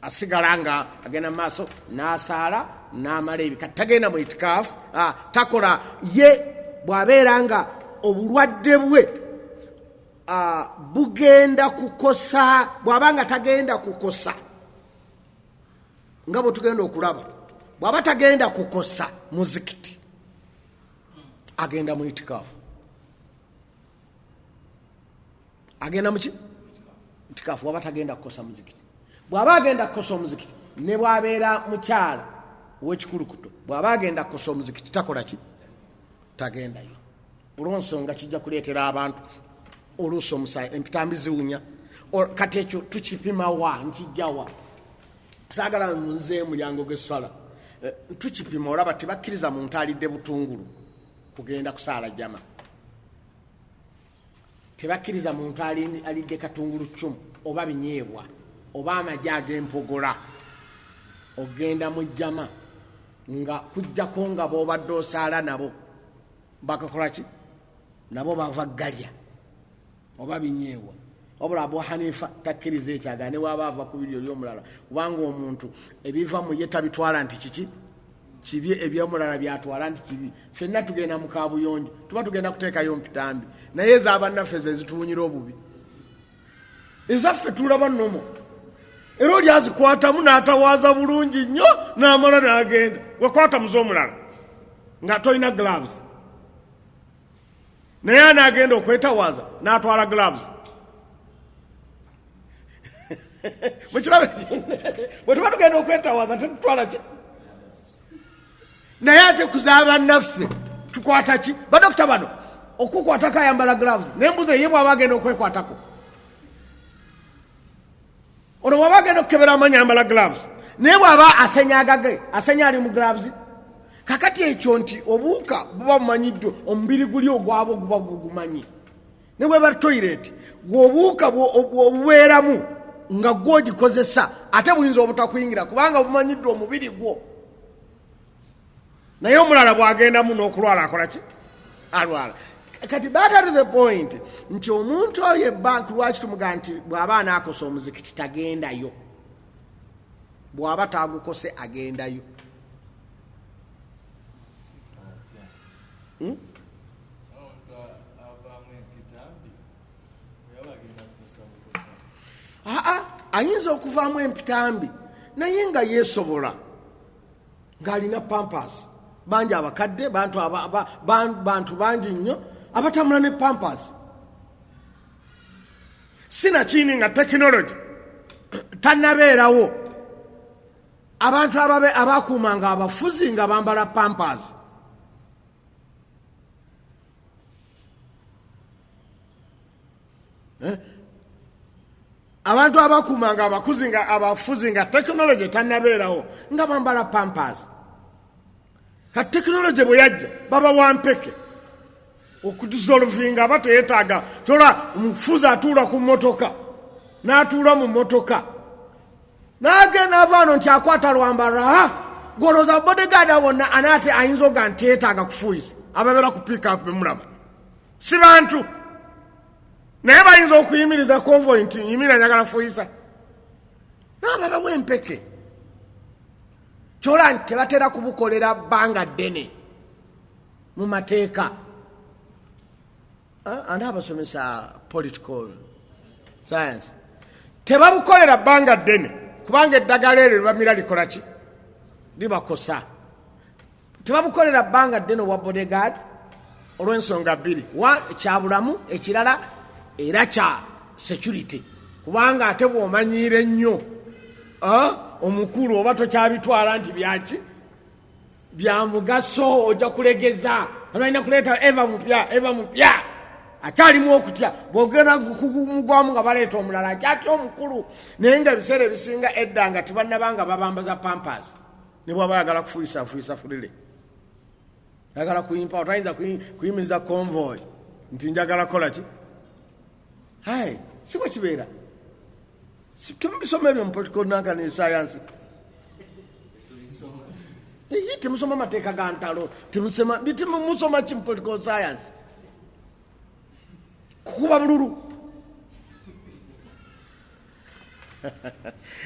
asigala nga agenda mu maaso n'asaala n'amala ebikati tagenda mu itikaafu takola ye bw'abeera nga obulwadde bwe bugenda kukosa bw'aba nga tagenda kukosa nga bwe tugenda okulaba bw'aba tagenda kukosa muzikiti agenda mu itikaafu agenda muki itikaafu bw'aba tagenda kukosa muzikiti bw'aba agenda kukosa omuzikiti ne bw'abeera mukyala w'ekikulukuto bw'aba agenda kukosa omuzikiti takola ki tagendayo olw'ensonga kijja kuleetera abantu oluusi omusaayi empitambi ziwunya kati ekyo tukipima wa nkijja wa saagala nze mulyango gw'esswala tukipima olaba tebakkiriza muntu alidde butungulu kugenda kusaala jama tebakkiriza muntu alidde katungulu 10 oba binyeebwa oba amagi ag'empogola ogenda mu jama nga kujjako nga bw'obadde osaala nabo bakakola ki nabo bava galya oba binyeebwa wabula Abu Hanifa takkiriza ekyaga ne waba ava ku biryo ly'omulala kubanga omuntu ebiva mu ye tabitwala nti kiki kibi eby'omulala byatwala nti kibi ffenna tugenda mu kaabuyonjo tuba tugenda kuteekayo mpitambi naye ez'abannaffe ze zituwunyira obubi ezaffe tulaba nnomo era oli azikwatamu n'atawaaza bulungi nnyo n'amala n'agenda wekwata muze omulala nga tolina gloves naye anaagenda okwetawaaza n'atwala gloves mukirabe bwe tuba tugenda okwetawaaza tetutwala ki naye ate kuzaaba naffe tukwata ki badokita bano okukwatako ayambala gloves nembuze ye bw'aba agenda okwekwatako ono bw'aba agenda okukebera amanyi ayambala gloves naye bw'aba asenyagage asenya ali mu gloves kakati ekyo nti obuuka buba bumanyiddwe omubiri guli ogwabo guba gumanyi ne bwe bali toilet gwobuuka obubeeramu nga gwogikozesa ate buyinza obutakuyingira kubanga bumanyiddwe omubiri gwo naye omulala bw'agendamu n'okulwala akola ki alwala kati back to the point nti omuntu oyo ebbanki lwaki tumugaa nti bw'aba anaakosa omuzikiti tagendayo bw'aba taagukose agendayo ayinza okuvaamu empitambi naye nga yeesobola ng'alina pampas bangi abakadde bantu bangi nnyo abatambula ne pampas sinakini nga tekinologi tannabeerawo abantu abakuumanga abafuzi nga bambala pampas abantu abakuumanga abafuzi nga tekinologi tannabeerawo nga bambala pampas ka tekinologi bwe yajja baba wampeke okudissolvinga aba teyeetaaga tola omufuzi atuula ku mmotoka n'atuula mu mmotoka n'agenda avaano nti akwata lwambala gwolooza bodegaada wonna anaate ayinza oga nti teyeetaaga kufuuyisa ababeera ku piikaapu bemulaba si bantu naye bayinza okuyimiriza convoy nti yimira njagala fuuyisa n'ababa w'empeke kyola nti tebatera kubukolera bbanga ddene mu mateeka ani abasomesa political science tebabukolera bbanga ddene kubanga eddagala eryo libamira likola ki libakosa tebabukolera bbanga ddene obwa bodyguard olw'ensonga bbiri ekyabulamu ekirala era kya security kubanga ate bw'omanyiire nnyo omukulu oba tokyabitwala nti byaki bya mugaso ojja kulegeza alina kuleeta eva mupya akyalimu okutya bw'ogenda kumugwamu nga baleeta omulala akyatya omukulu naye nga ebiseera ebisinga edda nga tibannabanga babambaza pampas ne bwaba yagala kufuuyisa fulire yagala kuyimpa otayinza kuyimiriza convoy nti njagala kola ki si bwe kibeera temubisoma ebyo mu political nanka ne science temusoma amateeka ga ntalo temusoma ki mu political science kukuba bululu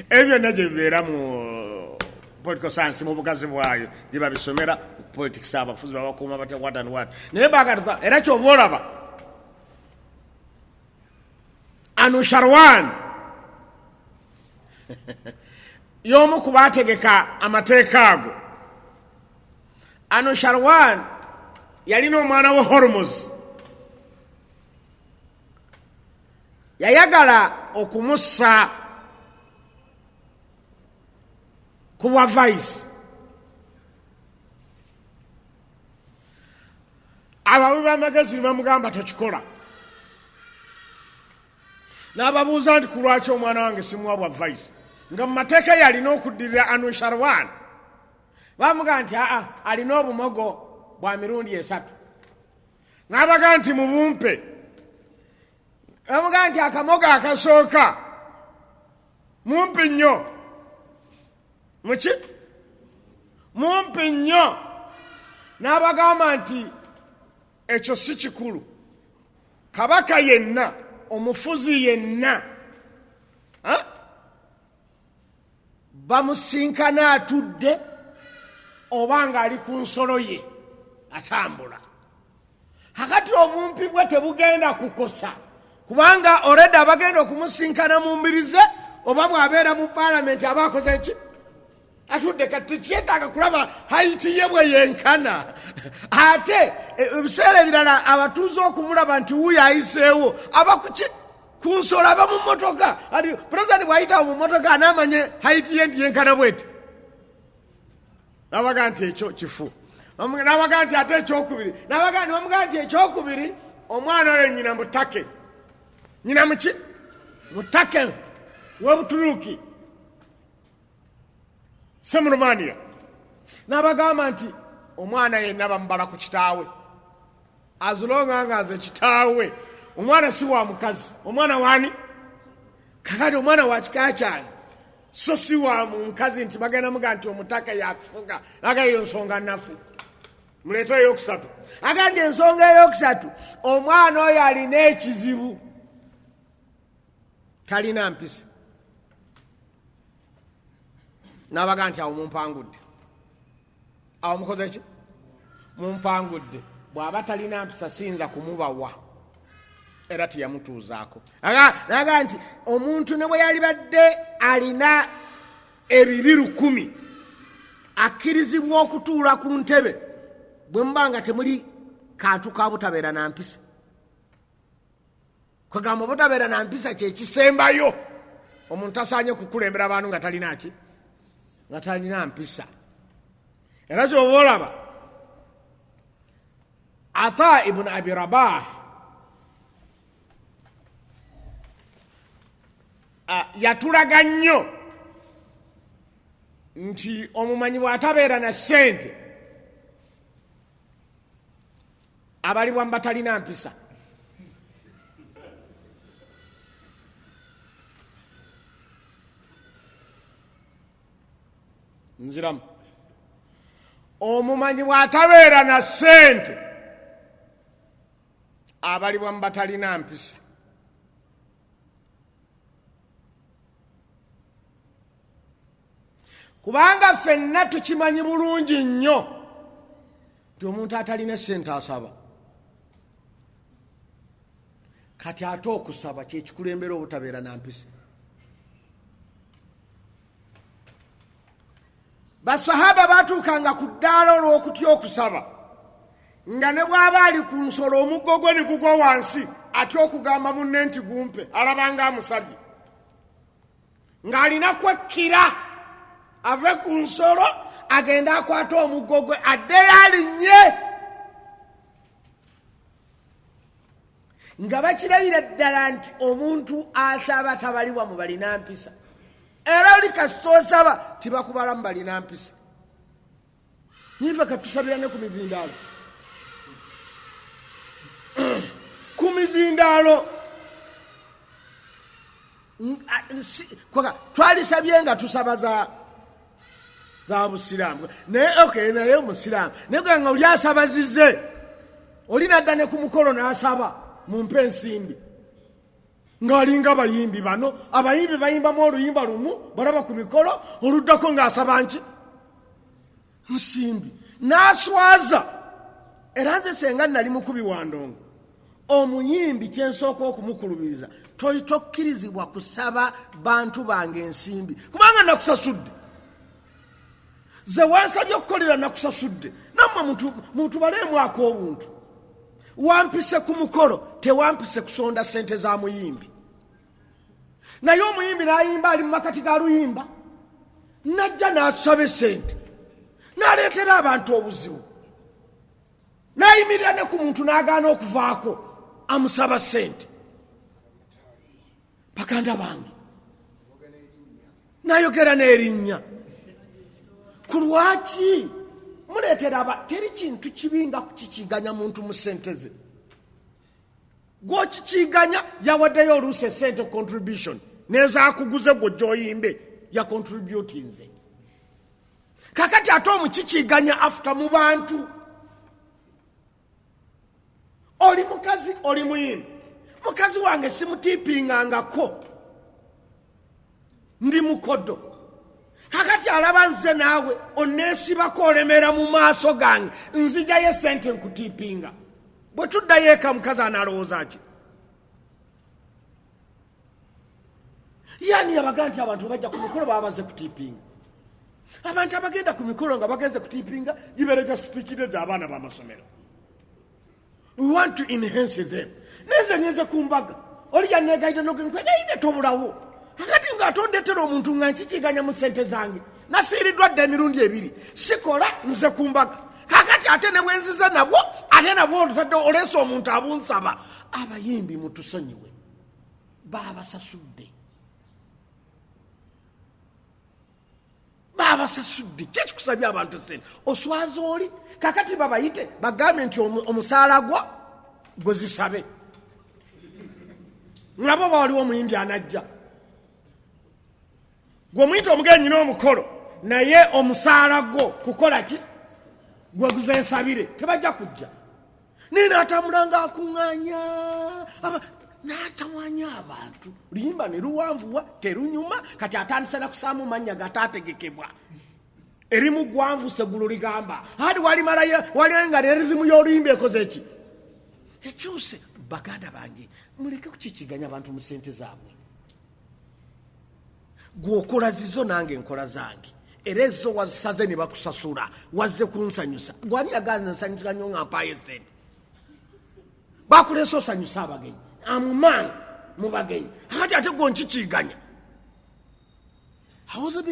ebyo byonna gye bibeera mu political science mu bugazi bwayo gye babisomera politics abafuzi babakuuma batya what and what naye bagatuza era kyova olaba Anusharwan y'omu ku baategeka amateeka ago Anusharwan yalina omwana we Hormuz yayagala okumussa ku bwa vice abawi b'amagezi bamugamba tokikola n'ababuuza nti ku lwaki omwana wange simuwa bwa vice nga mu mateeka yalina okuddirira Anusharwan bamugamba nti alina obumogo bwa mirundi 3 n'abaga nti mubumpe bamugamba nti akamogo akasooka mumpi nnyo muki mumpi nnyo n'abagamba nti ekyo si kikulu kabaka yenna omufuzi yenna bamusinkana atudde oba nga ali ku nsolo ye atambula. Kakati obumpi bwe tebugenda kukosa kubanga already abagenda okumusinkana mu mbirize oba bw'abeera mu paalamenti aba akoze ki atudde. Kati kyetaaga kulaba hayiti ye bwe yenkana. Ate ebiseera ebirala abatuuze okumulaba nti wuyo ayiseewo aba ku nsolo aba mu mmotoka. Ati pulezidenti bw'ayitawo mu mmotoka anaamanye hayiti ye nti yenkana bweti. Nabaga nti ekyo kifu. Nabaga nti ate ekyokubiri. Nabaga nti ekyokubiri omwana oyo nyina mutake. Nyina muki? Mutake w'Obuturuuki. Semurumania. Nabagamba nti omwana yenna bamubala ku kitaawe. Azulonga nga aze kitaawe. Omwana si wa mukazi. Omwana wani? Kakati omwana wa kika kyange. So si wa mukazi nti bagenda muga nti omutaka yafuga. Agayo nsonga nafu. Muleeta eyokusatu. Agandi ensonga eyokusatu. Omwana oyo alina ekizibu. Talina mpisa. Nabaga nti awo mumpangudde. Awo mukoze ki? Mumpangudde. Bw'aba talina mpisa siyinza kumubawa. Era tiyamutuuzaako. Naga nti omuntu ne bwe yali badde alina ebibiru 10 akkirizibwa okutuula ku ntebe bwe muba nga temuli kantu ka butabeera na mpisa. Kwegamba butabeera na mpisa kyekisembayo. Omuntu asaanye kukulembera abantu nga talina ki? Nga talina mpisa. Era ky'oba olaba Ata ibn Abi Rabah yatulaga nnyo nti omumanyi bw'atabeera na ssente abalibwa mu batalina mpisa. Nziramu. Omumanyi bw'atabeera na ssente abalibwa mu batalina mpisa. Kubanga ffenna tukimanyi bulungi nnyo nti omuntu atalina ssente asaba. Kati ate okusaba kyekikulembera obutabeera na mpisa. Basahaba batuukanga ku ddaala olw'okutya okusaba nga ne bw'aba ali ku nsolo omuggo gwe ne gugwa wansi atya okugamba munne nti gumpe alabanga amusabye ng'alina kwekkira ave ku nsolo agenda akwata omuggo gwe addeyo alinnye nga bakirabira ddala nti omuntu asaba tabalibwa mu balina mpisa. Era oli kasita osaba tibakubala mu balina mpisa. Niva katusabira ne ku mizindaalo. Ku mizindaalo twalisabye nga tusaba za busiraamu. Naye omusiraamu naye nga oli asabazizze oli nadda ne ku mukolo n'asaba mumpe ensimbi ng'alinga abayimbi bano. Abayimbi bayimbamu oluyimba lumu balaba ku mikolo oluddako ng'asaba nki? Nsimbi. N'aswaza. Era nze senga nali mukubi wa ndongo omuyimbi kyensooka okumukulubiriza tokkirizibwa kusaba bantu bange ensimbi kubanga nakusasudde. Ze wansabye okukolera nakusasudde. Nammwe mutubaleemwako obuntu. Wampise ku mukolo tewampise kusonda ssente za muyimbi. Naye omuyimbi n'ayimba ali mu makati ga luyimba najja n'asaba essente n'aleetera abantu obuzibu n'ayimirira ne ku muntu n'agaana okuvaako amusaba ssente. Baganda bange n'ayogera n'erinnya. Ku lwaki muleetera teri kintu kibi nga kukikiganya muntu mu ssente ze. Gw'okikiganya yawaddeyo oluusi essente contribution n'ezaakuguze gwe gy'oyimbe ya contributinze. Kakati ate omukikiganya afuta mu bantu. Oli mukazi oli muyimbi mukazi wange simutipingangako ndi mukodo kakati alaba nze naawe oneesibako olemera mu maaso gange nzijayo sente nkutipinga bwe tuddayo eka mukazi analowooza ki yani yabaga nti abantu bajja ku mikolo baba baze kutipinga abantu abagenda ku mikolo nga bagenze kutipinga gibereja sipiikireze abaana b'amasomero. We want to enhance them. Neze ngeze kumbaga oli yanegaide nogenkwegaide tobulawo akati ngaatondetera omuntu nga nkikiganya mu sente zange nasiiriddwa dda emirundi ebiri sikola nze kumbaga kakati ate ne bwenziza nabwo ate nabwo olutadde oleesa omuntu abunsaba. Abayimbi mutusonyiwe babasasudde kyekikusabye abantu sente oswaza oli kakati babayite bagambe nti omusaala gwe zisabe nabo bawaliwo omuyimbi anajja gwe muyite omugenyi n'omukolo naye omusaala gwo kukola ki gwe guzensabire tebajja kujja naye naatambulanga akuŋŋaanya n'atawanya abantu luyimba ne luwanvuwa terunyuma kati atandise nakusaamu mannya gataategekebwa erimu gwanvu seggulo ligamba hati wali nga nerizimu y'oluyimba ekoze ki ekyuse. Baganda bange muleke kukikiganya abantu mu sente zaabwe gwokola zizo nange nkola zange era ezo wazisaze ne bakusasula wazze kunsanyusa gwani yagaza nsanyusa nnyo nga mpaayo sente bakuleesa osanyusa abagenyi amumaani mu bagenyi akati ate gwo nkikiganya. Awuzu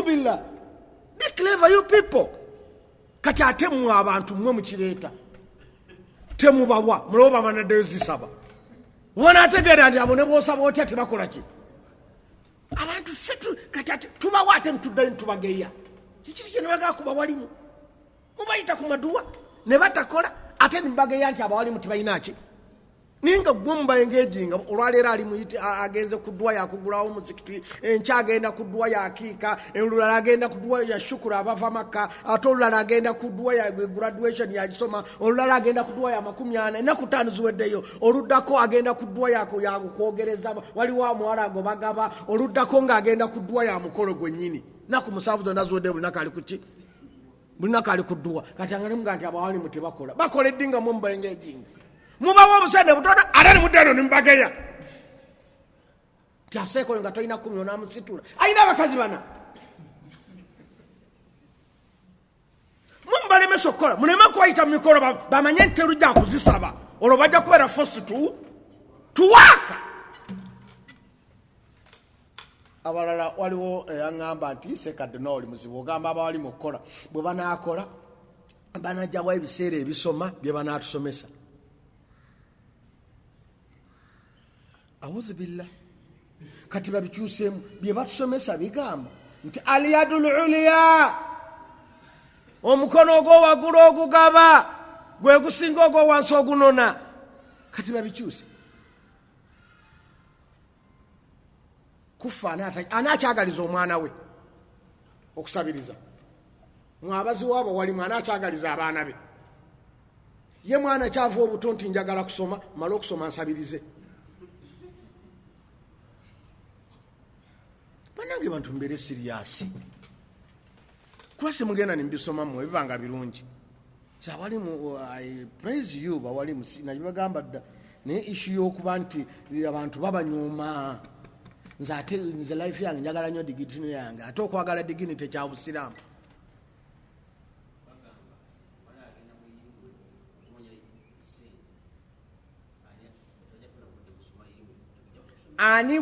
billah be clever you people. Kati ate mmwe abantu mmwe mukireeta temubawa mulobo bamanaddeyo zisaba wanaategeera nti abo ne boosaba otya tebakola ki abantu fetu kati ate tubawa ate mutuddayo ntubageya kikiri kye nebagaa kuba walimu mubayita ku maduwa ne batakola ate nibageya nti abawalimu tebalinaaki ninga gwe mubaengejinga olwaleero ali muyite agenze ku ddwa yakugulawo muzikiti enkya agenda ku ddwa yakiika olulala agenda ku ddwa ya shukuru abava makka ate olulala agenda ku ddwa ya graduation yagisoma olulala agenda ku ddwa ya 40 ennaku 5 ziweddeyo oluddako agenda ku ddwa yakwogereza waliwo amuwala ago bagaba oluddako ng'agenda ku ddwa ya mukolo gwennyini naku 7 zonna ziweddeyo buli naku ali kuki buli naku ali ku ddwa kati anganimuga nti abawalimu tebakola bakola eddinga mwe mubaengejinga mubawo obusende butono ate nemuddeno nemubageya tyaseekoyo nga tolina 10 onamusitula ayina abakazi bana mumubalemesa okukola muleme kubayita mu mikolo bamanye nti terujja kuzisaba olwo bajja kubeera forced tuwaaka. Abalala waliwo yaŋŋamba nti Ssekkadde n'oli muzibu ogamba abawali mu kukola bwe banaakola banajjawo ebiseera ebisoma bye banaatusomesa. Awuzu billah kati babikyuseemu bye batusomesa bigamba nti aliyadul uliya omukono ogw'owaggulu ogugaba gwe gusinga ogw'owansi ogunona kati babikyuse kufa anakyagaliza omwana we okusabiriza mwabazi waabo walimu anakyagaliza abaana be ye mwana kyava obuto nti njagala kusoma mala okusoma nsabirize. Banange bantu mbere siriyasi kulwaki mugenda nimbisoma mmwe bibanga birungi kyawali mu I praise you bawali musina bagamba dda naye issue y'okuba nti abantu babanyuma nze life yange njagala nnyo digiti yange ate okwagala digini tekya busiraamu. Ani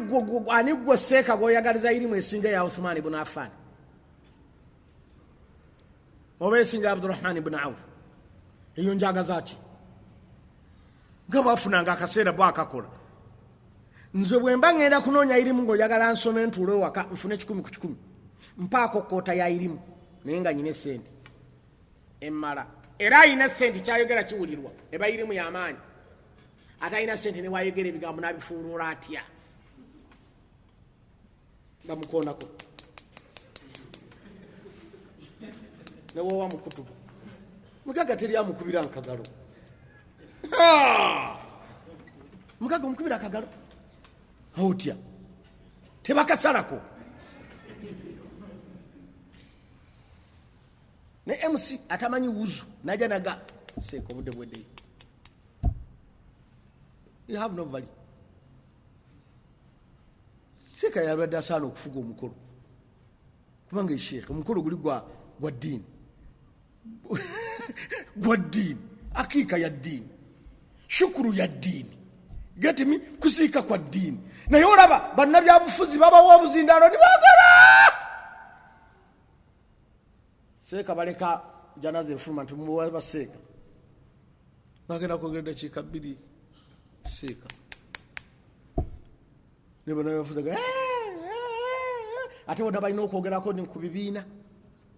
gwe seeka gw'oyagaliza irimu esinga ya Uthman ibn Affan oba esinga ya AbduRahman ibn Auf eyo njagaza ki nga bafunanga akaseera bwakakola. Nze bwe mba ngenda kunoonya irimu ng'oyagala nsome ntuule waka nfune 10 ku 10 mpaako koota ya irimu naye nga nyina esente emmala era ayina sente kyayogera kiwulirwa eba irimu y'amaanyi ate ayina sente ne wayogera ebigambo n'abifuulula atya nga mukoonako ne wowa mukutubu mugaga teri amukubira nkagalo mukaga omukubira akagalo otya tebakasalako ne MC atamanyi wuzu naja naga Seeka obudde bweddeyo. You have no value. Seeka yabadde asaana okufuga omukolo kubanga esheekh omukolo guli gwa ddiini gwa ddiini, akiika ya ddiini, shukuru ya ddiini, get me, kusiika kwa ddiini. Naye olaba bannabyabufuzi babawa obuzindaalo ne baagala Seeka baleka janaza efuluma nti mubawa baseeka bagenda kwogera eddakiika 2 Seeka ne bannabyabufuzi ate wonna balina okwogerako ni ku bibiina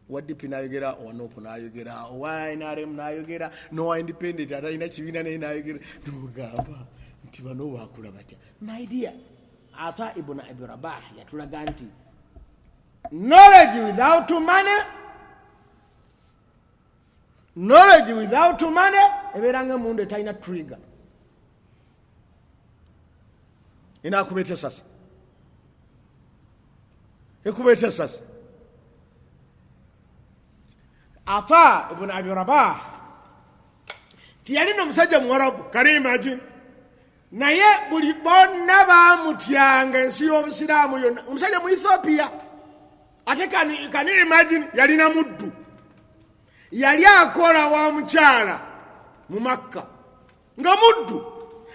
wa DP nayogera, owa NOP nayogera, owa NRM nayogera, n'owa independent atalina kibiina naye nayogera nomugamba nti bano baakula batya. My dear, ata ibn Abi Rabah yatulaga nti knowledge without money ebeeranga emundu etalina trigger inakubeeta esasi ekubeeta esasi. Ata ibn Abi Rabah tiyalina omusajja muwarabu, kale imagine, naye buli bonna bamutyanga ensi y'obusiraamu yonna, omusajja mu Ethiopia. Ate kani imagine yalina muddu, yali akola wa Omukyala mu Makka nga muddu,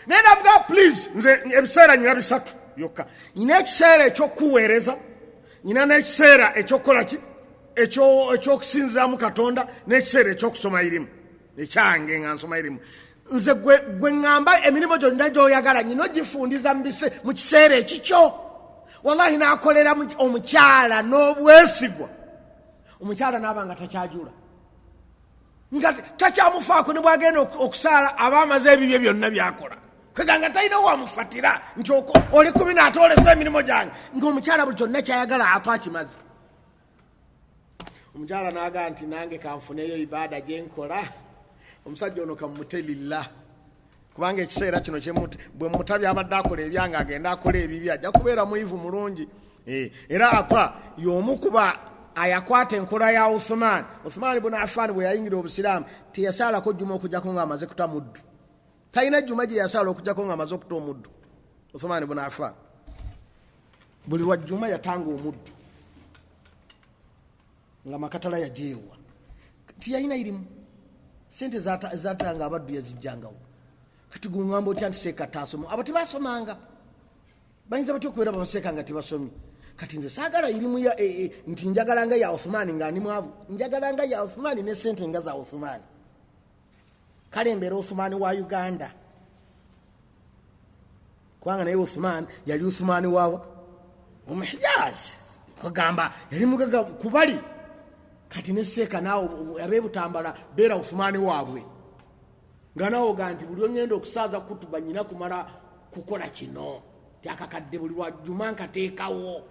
naye namuga please nze ebiseera nyina 3 yokka, nyina ekiseera ekyokuweereza, nyina n'ekiseera ekyokukola ki ekyokusinzaamu Katonda, n'ekiseera ekyokusoma irimu ekyange nga nsoma irimu. Nze gwe ŋŋamba emirimu gyonna gy'oyagala nyina ogifundiza mu kiseera ekikyo. Wallahi n'akolera Omukyala n'obwesigwa, Omukyala n'aba nga takyajula, nga takyamufaako ne bwagenda okusaala aba amaze ebibye byonna byakola, kweganga talina wamufatira nti oli 10 ate olesa emirimu gyange, ng'Omukyala buli kyonna kyayagala ate akimaze. Omukyala n'aga nti nange kanfuneyo ibaada gyenkola, omusajja ono kamumutelillah, kubanga ekiseera kino bwe mutabi abadde akola ebyanga agenda akola ebibya ajja kubeera muyivu mulungi. Era ata y'omu kuba ayakwata enkola ya Uthman ibn Affan bwe yayingira obusiraamu teyasaalako jjuma okujjako ng'amaze kuta muddu, talina jjuma gye yasaala okujjako ng'amaze okuta omuddu. Uthman ibn Affan buli lwa jjuma yatanga omuddu nga makatala yajeewa, tiyalina irimu, sente zatanga abaddu yazijjangawo. Kati gungamba otya nti Seeka taasoma? Abo tebasomanga, bayinza batya okubeera bamuseeka nga tebasomi? Kati nze saagala irimu nti njagala nga ya Uthman nga ndi mwavu, njagala nga ya Uthman ne sente nga za Uthman. Kale mbeera Uthman wa Uganda, kubanga naye Uthman yali Uthman wa Omuhijaz, kugamba yali mugaga kubali. Kati ne Seeka naawe abeebutambala beera Uthman waabwe, nga naawe oga nti buli ongenda okusaaza kutuba nyina kumala kukola kino, tyakakadde buli lwa jjuma nkateekawo.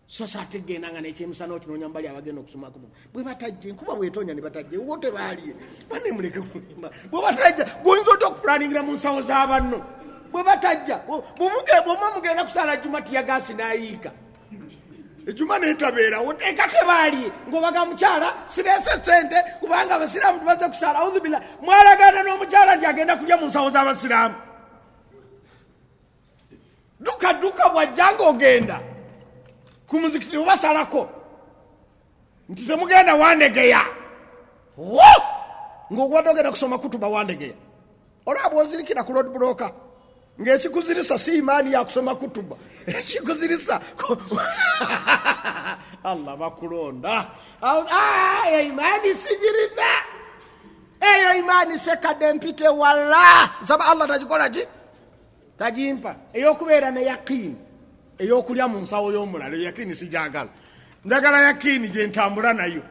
So saategenda nga nekyemisana okinoonya mbali abagenda okusoma kutuba bwe batajje, nkuba bwetonya ne batajje wo tebaaliye banne muleke kulimba. Bwe batajja goyinza otya okupulaningira mu nsawo z'abanno. Bwe batajja bw'omwa mugenda kusaala jjuma tiyagaasi n'ayiika ejjuma n'etabeera eka tebaaliye ng'obaga Mukyala sireese sente kubanga abasiraamu tubaze kusaala. Audhubillah, mwalagaana n'Omukyala nti agenda kulya mu nsawo z'abasiraamu. Duka bwajjanga ogenda ku muzikiti obasalako nti temugenda wandegeya ng'ogwadde ogenda kusoma kutuba wandegeya. Olaba bw'ozirikira ku road broker ng'ekikuzirisa si imaani ya kusoma kutuba, ekikuzirisa Allah bakulonda. Eyo imaani sigirina, eyo imaani Ssekkadde mpite wala nsaba Allah tagikola ki, tagimpa. Ey'okubeera ne yakiini, ey'okulya mu nsawo y'omulala, yakiini sijagala, njagala yakiini gye ntambula nayo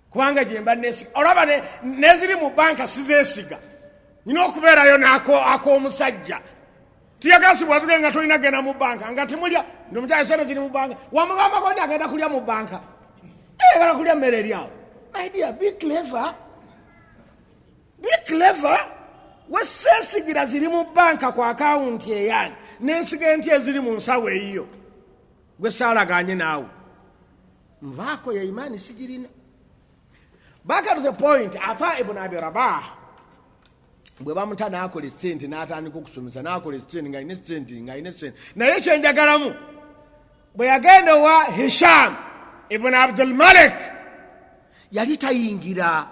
kubanga gye mba neesiga. Olaba neziri mu banka sizeesiga, nina okubeerayo ak'omusajja. Tiyagasibwa tuge nga tolina genda mu banka nga temulya n'Omukyala sente ziri mu banka, wamugamba kondi agenda kulya mu banka, ayagala kulya mmere eryawo. My dear, be clever. wesensigira ziri mu banka ku akawunti eyange nensiga enti eziri mu nsawo eyiyo gwe saalaganye naawe nvaako ya imaani sigirina. Back to the point, Ata ibn Abi Rabah bwe bamuta n'akola essente n'atandika okusomesa n'akola essente nga ine essente naye kyenjagalamu bwe yagenda wa Hisham ibn Abdul Malik yali tayingira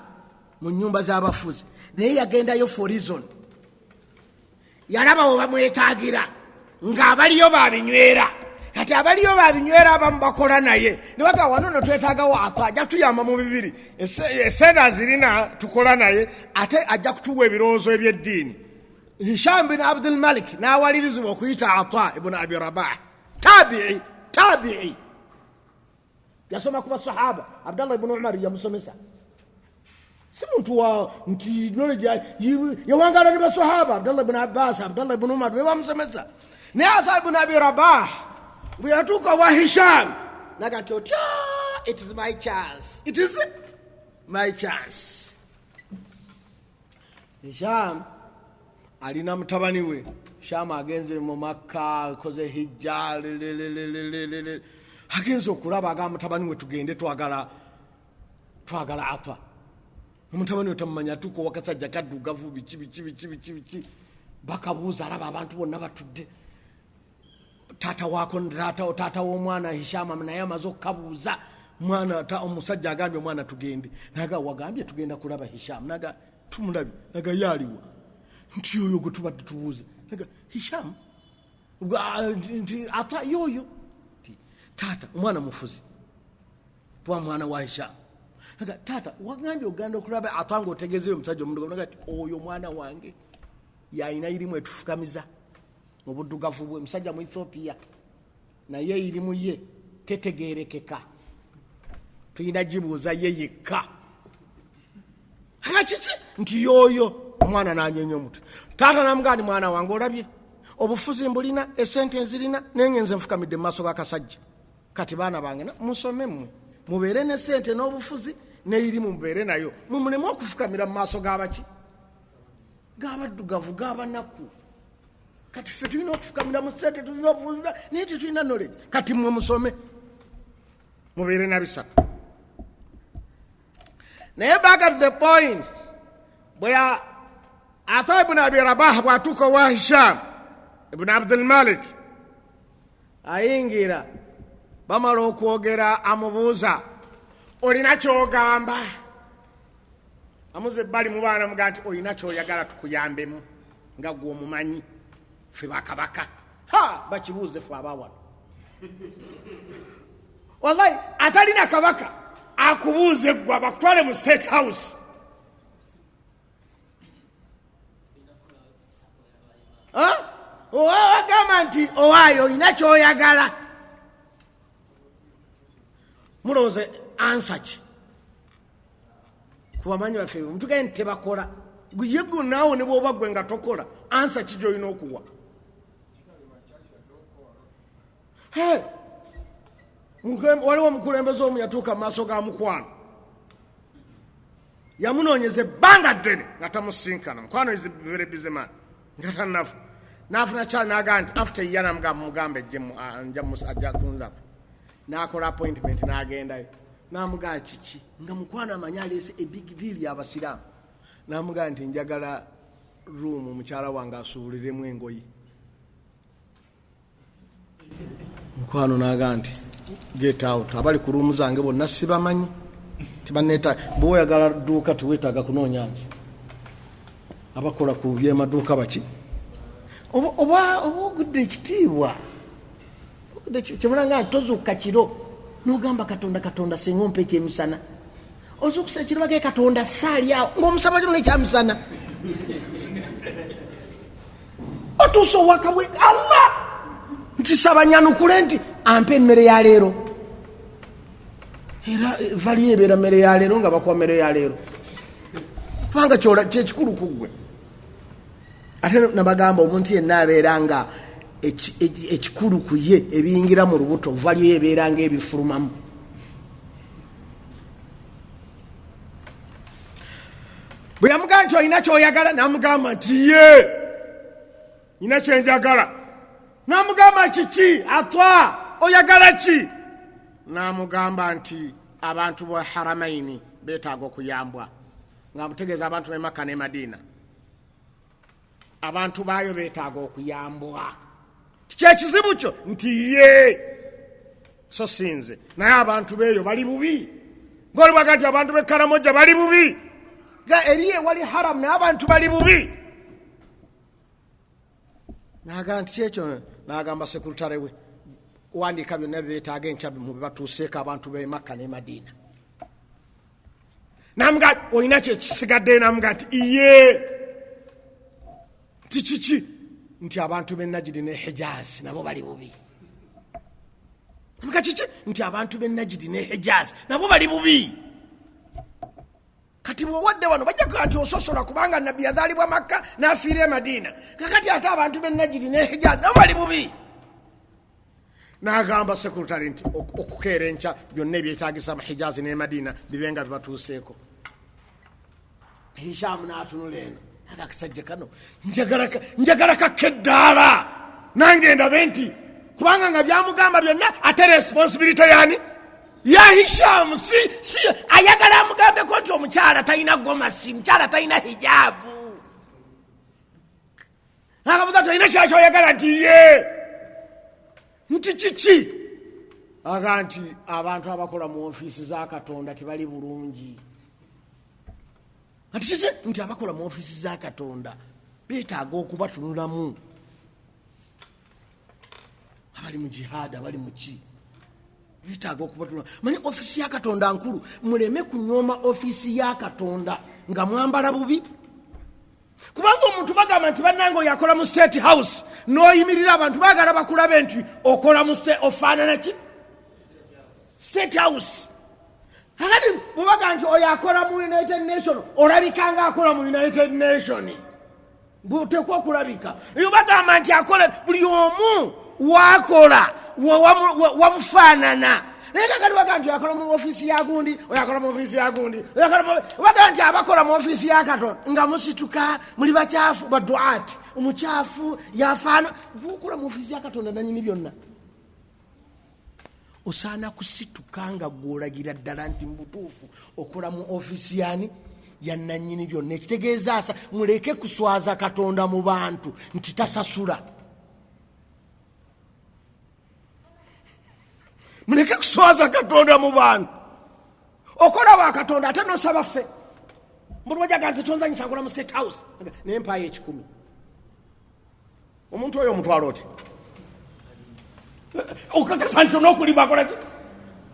mu nnyumba z'abafuzi naye yagendayo for reason. Yalaba we bamwetaagira ng'abaliyo babinywera kati abaliyo babinywera abamu bakola naye nibaga wano no twetaagawo Ata ajja kutuyamba mu bibiri essente zirina tukola naye ate ajja kutuwa ebirowoozo eby'eddiini. Hisham bin Abdul Malik n'awalirizibwa okuyita Ata ibn Abi Rabah tabi'i yasoma ku basahaba. Abdallah ibn Umar yamusomesa si muntu wa nti knowledge yawangala ne basahaba. Abdallah ibn Abbas, Abdallah ibn Umar we bamusomesa. Ne Ata ibn Abi Rabah we atuka wa Hisham nagati it is my chance, it is my chance. Hisham alina mutabani we. Hisham agenze mu Makka koze hijja agenze okulaba aga mutabani we tugende twagala Ata. Mutabani we tamanya tuko wakasajja kaddugavu bichi bakabuuza alaba abantu bonna batudde. Tata wako tata w'omwana Hisham naye amaze okukabuuza mwana omusajja agambye omwana tugende naga wagambye tugenda kulaba Hisham naga tumulabi naga yaliwa nti yoyo gwe tubadde tubuuza naga Hisham nti Ata yoyo tata omwana mufuzi twa mwana wa Hisham naga tata wagambye ogenda okulaba Ata ng'otegezeyo omusajja omundu naga oyo mwana wange yalina irimu etufukamiza mu buddugavu bwe musajja mu Ethiopia naye irimu ye tetegerekeka tuyina gibuuza ye yekka kiki nti yoyo omwana n'anyenya omutwe. Taata namugamba mwana wange olabye obufuzi mbulina essente nzirina nengenze nfukamidde mu maaso g'akasajja kati baana bange musome mmwe mubeere n'essente n'obufuzi n'erimu mubeere nayo mumulemu okufukamira mu maaso g'abaki g'abaddugavu g'abanaku. Kati ffe tulina okufukamira mu ssente tulina obufuzi naye tetulina knowledge kati mmwe musome mubeere na bisatu. Naye back at the point bwe Ata ibn Abi Rabah bw'atuuka wa Hisham ibn Abdul Malik ayingira bamala okwogera amubuuza olina ky'ogamba amuze ebbali mu baana mugaa nti olina ky'oyagala tukuyambemu nga gwe omumanyi ffe bakabaka bakibuuze ffe abawano wallahi atalina kabaka akubuuze gwe bakutwale mu State House ogamba nti owaayo olina ky'oyagala mulowooze ansa ki kubamanyi baffe mutugende nti tebakola ye gwe naawe ne bw'oba gwe nga tokola ansa ki gy'olina okuwa. Waliwo omukulembeze omu yatuuka mu maaso ga mukwano yamunoonyeza ebbanga ddene nga tamusinkana. Mukwano is very busy man nga tannafu n'afuna kyali n'agamba nti after year namugamba ajja kunzako n'akola appointment n'agendayo n'amugamba kiki nga mukwano amanyi aleese ebig deal y'abasiraamu n'amugamba nti njagala room mukyala wange asuubuliremu engoyi. Mukwano n'agamba nti get out abali ku ruumu zange bonna sibamanyi tibaneeta bw'oyagala dduuka tiweetaaga kunoonya nze abakola ku byemaduuka baki oba ogudde ekitiibwa kyemulanga nti tozuuka kiro n'ogamba katonda singa ompa ekyemisana ozuukusa ekiro bage katonda saali awo ng'omusaba kino nekyamisana otuusa owakabwe Allah ntisaba nyanukule nti ampe emmere ya leero era valiyo ebeera mmere ya leero nga bakuwa mmere ya leero kubanga kyekikulu ku ggwe. Ate nabagamba omuntu yenna abeera nga ekikulu ku ye ebiyingira mu lubuto valiyo ebeera nga ebifulumamu. bwe yamugamba nti olina kyoyagala namugamba nti ye nina kyenjagala. Namugamba kiki atwa oyagala ki? Namugamba nti abantu ba Haramaini betaaga okuyambwa. Nga mutegeeza abantu be Makka ne Madina abantu baayo betaaga okuyambwa. Kyekizibu kyo nti ye so sinze naye abantu beeyo bali bubi. Ngoli bwagati abantu be Karamoja bali bubi. Ga eriye wali haram na abantu bali bubi. Naga nti kyekyo nagamba sekretary we wandika byonna betaaga enkyabi mu batuuseeko abantu be Makka ne Madina. Namuga olina kyekisigadde namuga nti iye tichichi nti abantu be Najidi ne Hijaz nabo bali bubi. Namuga chichi nti abantu be Najidi ne Hijaz nabo bali bubi. Kati wadde wano bajja kati ososola kubanga nabbi yazaalibwa Makka n'afiira Madina. Kakati ate abantu be Najidi ne Hijaz nabo bali bubi. N'agamba sekretary nti okukeera enkya byonna ebyetaagisa mu Hijaz ne Madina bibenga bibatuuseeko. Hisham n'atunula eno akakisajja kano njagala kakeddaala nange ndabe nti kubanga nga byamugamba byonna ate responsibility yani ya Hisham si ayagala amugambeko nti omukyala talina gomasi, mukyala talina hijabu. Akabuuza nti olina kyaki oyagala nti ye nti kiki? Aga nti abantu abakola mu ofiisi za Katonda tebali bulungi. Ati kiki? Nti abakola mu ofiisi za Katonda betaaga okubatunulamu. Abali mu jihad, abali mu ki betaaga okubatunula. Manyi ofiisi ya Katonda nkulu, muleme kunyooma ofiisi ya Katonda nga mwambala bubi. Kubanga omuntu bagamba nti bannange yakola mu State House n'oyimirira abantu baagala bakulabe nti okola mu ofaanana ki State House. Hakati bubaga nti oyakola mu United Nations olabikanga akola mu United Nations butekwa kulabika. Iyo bagamba nti akola buli omu wakola wamufaanana. Naye kakati baga nti yakola mu ofiisi ya gundi oyakola mu ofiisi ya gundi baga nti abakola mu ofiisi ya Katonda nga musituka muli bakyafu baduati omukyafu yafaana bukola mu ofiisi ya Katonda nanyini byonna. Osaana kusituka nga gwolagira ddala nti mbutuufu okola mu ofiisi yani yannanyini byonna. Ekitegeeza asa muleke kuswaza Katonda mu bantu nti tasasula. Muleke kuswaza Katonda mu bantu. Okola wa Katonda ate nosaba ffe. Mbulu wajagaze tonzanyisa nkola mu State House n'empaya 10. Omuntu oyo omutwalo oti okakasa nti n'okulimba akola ki?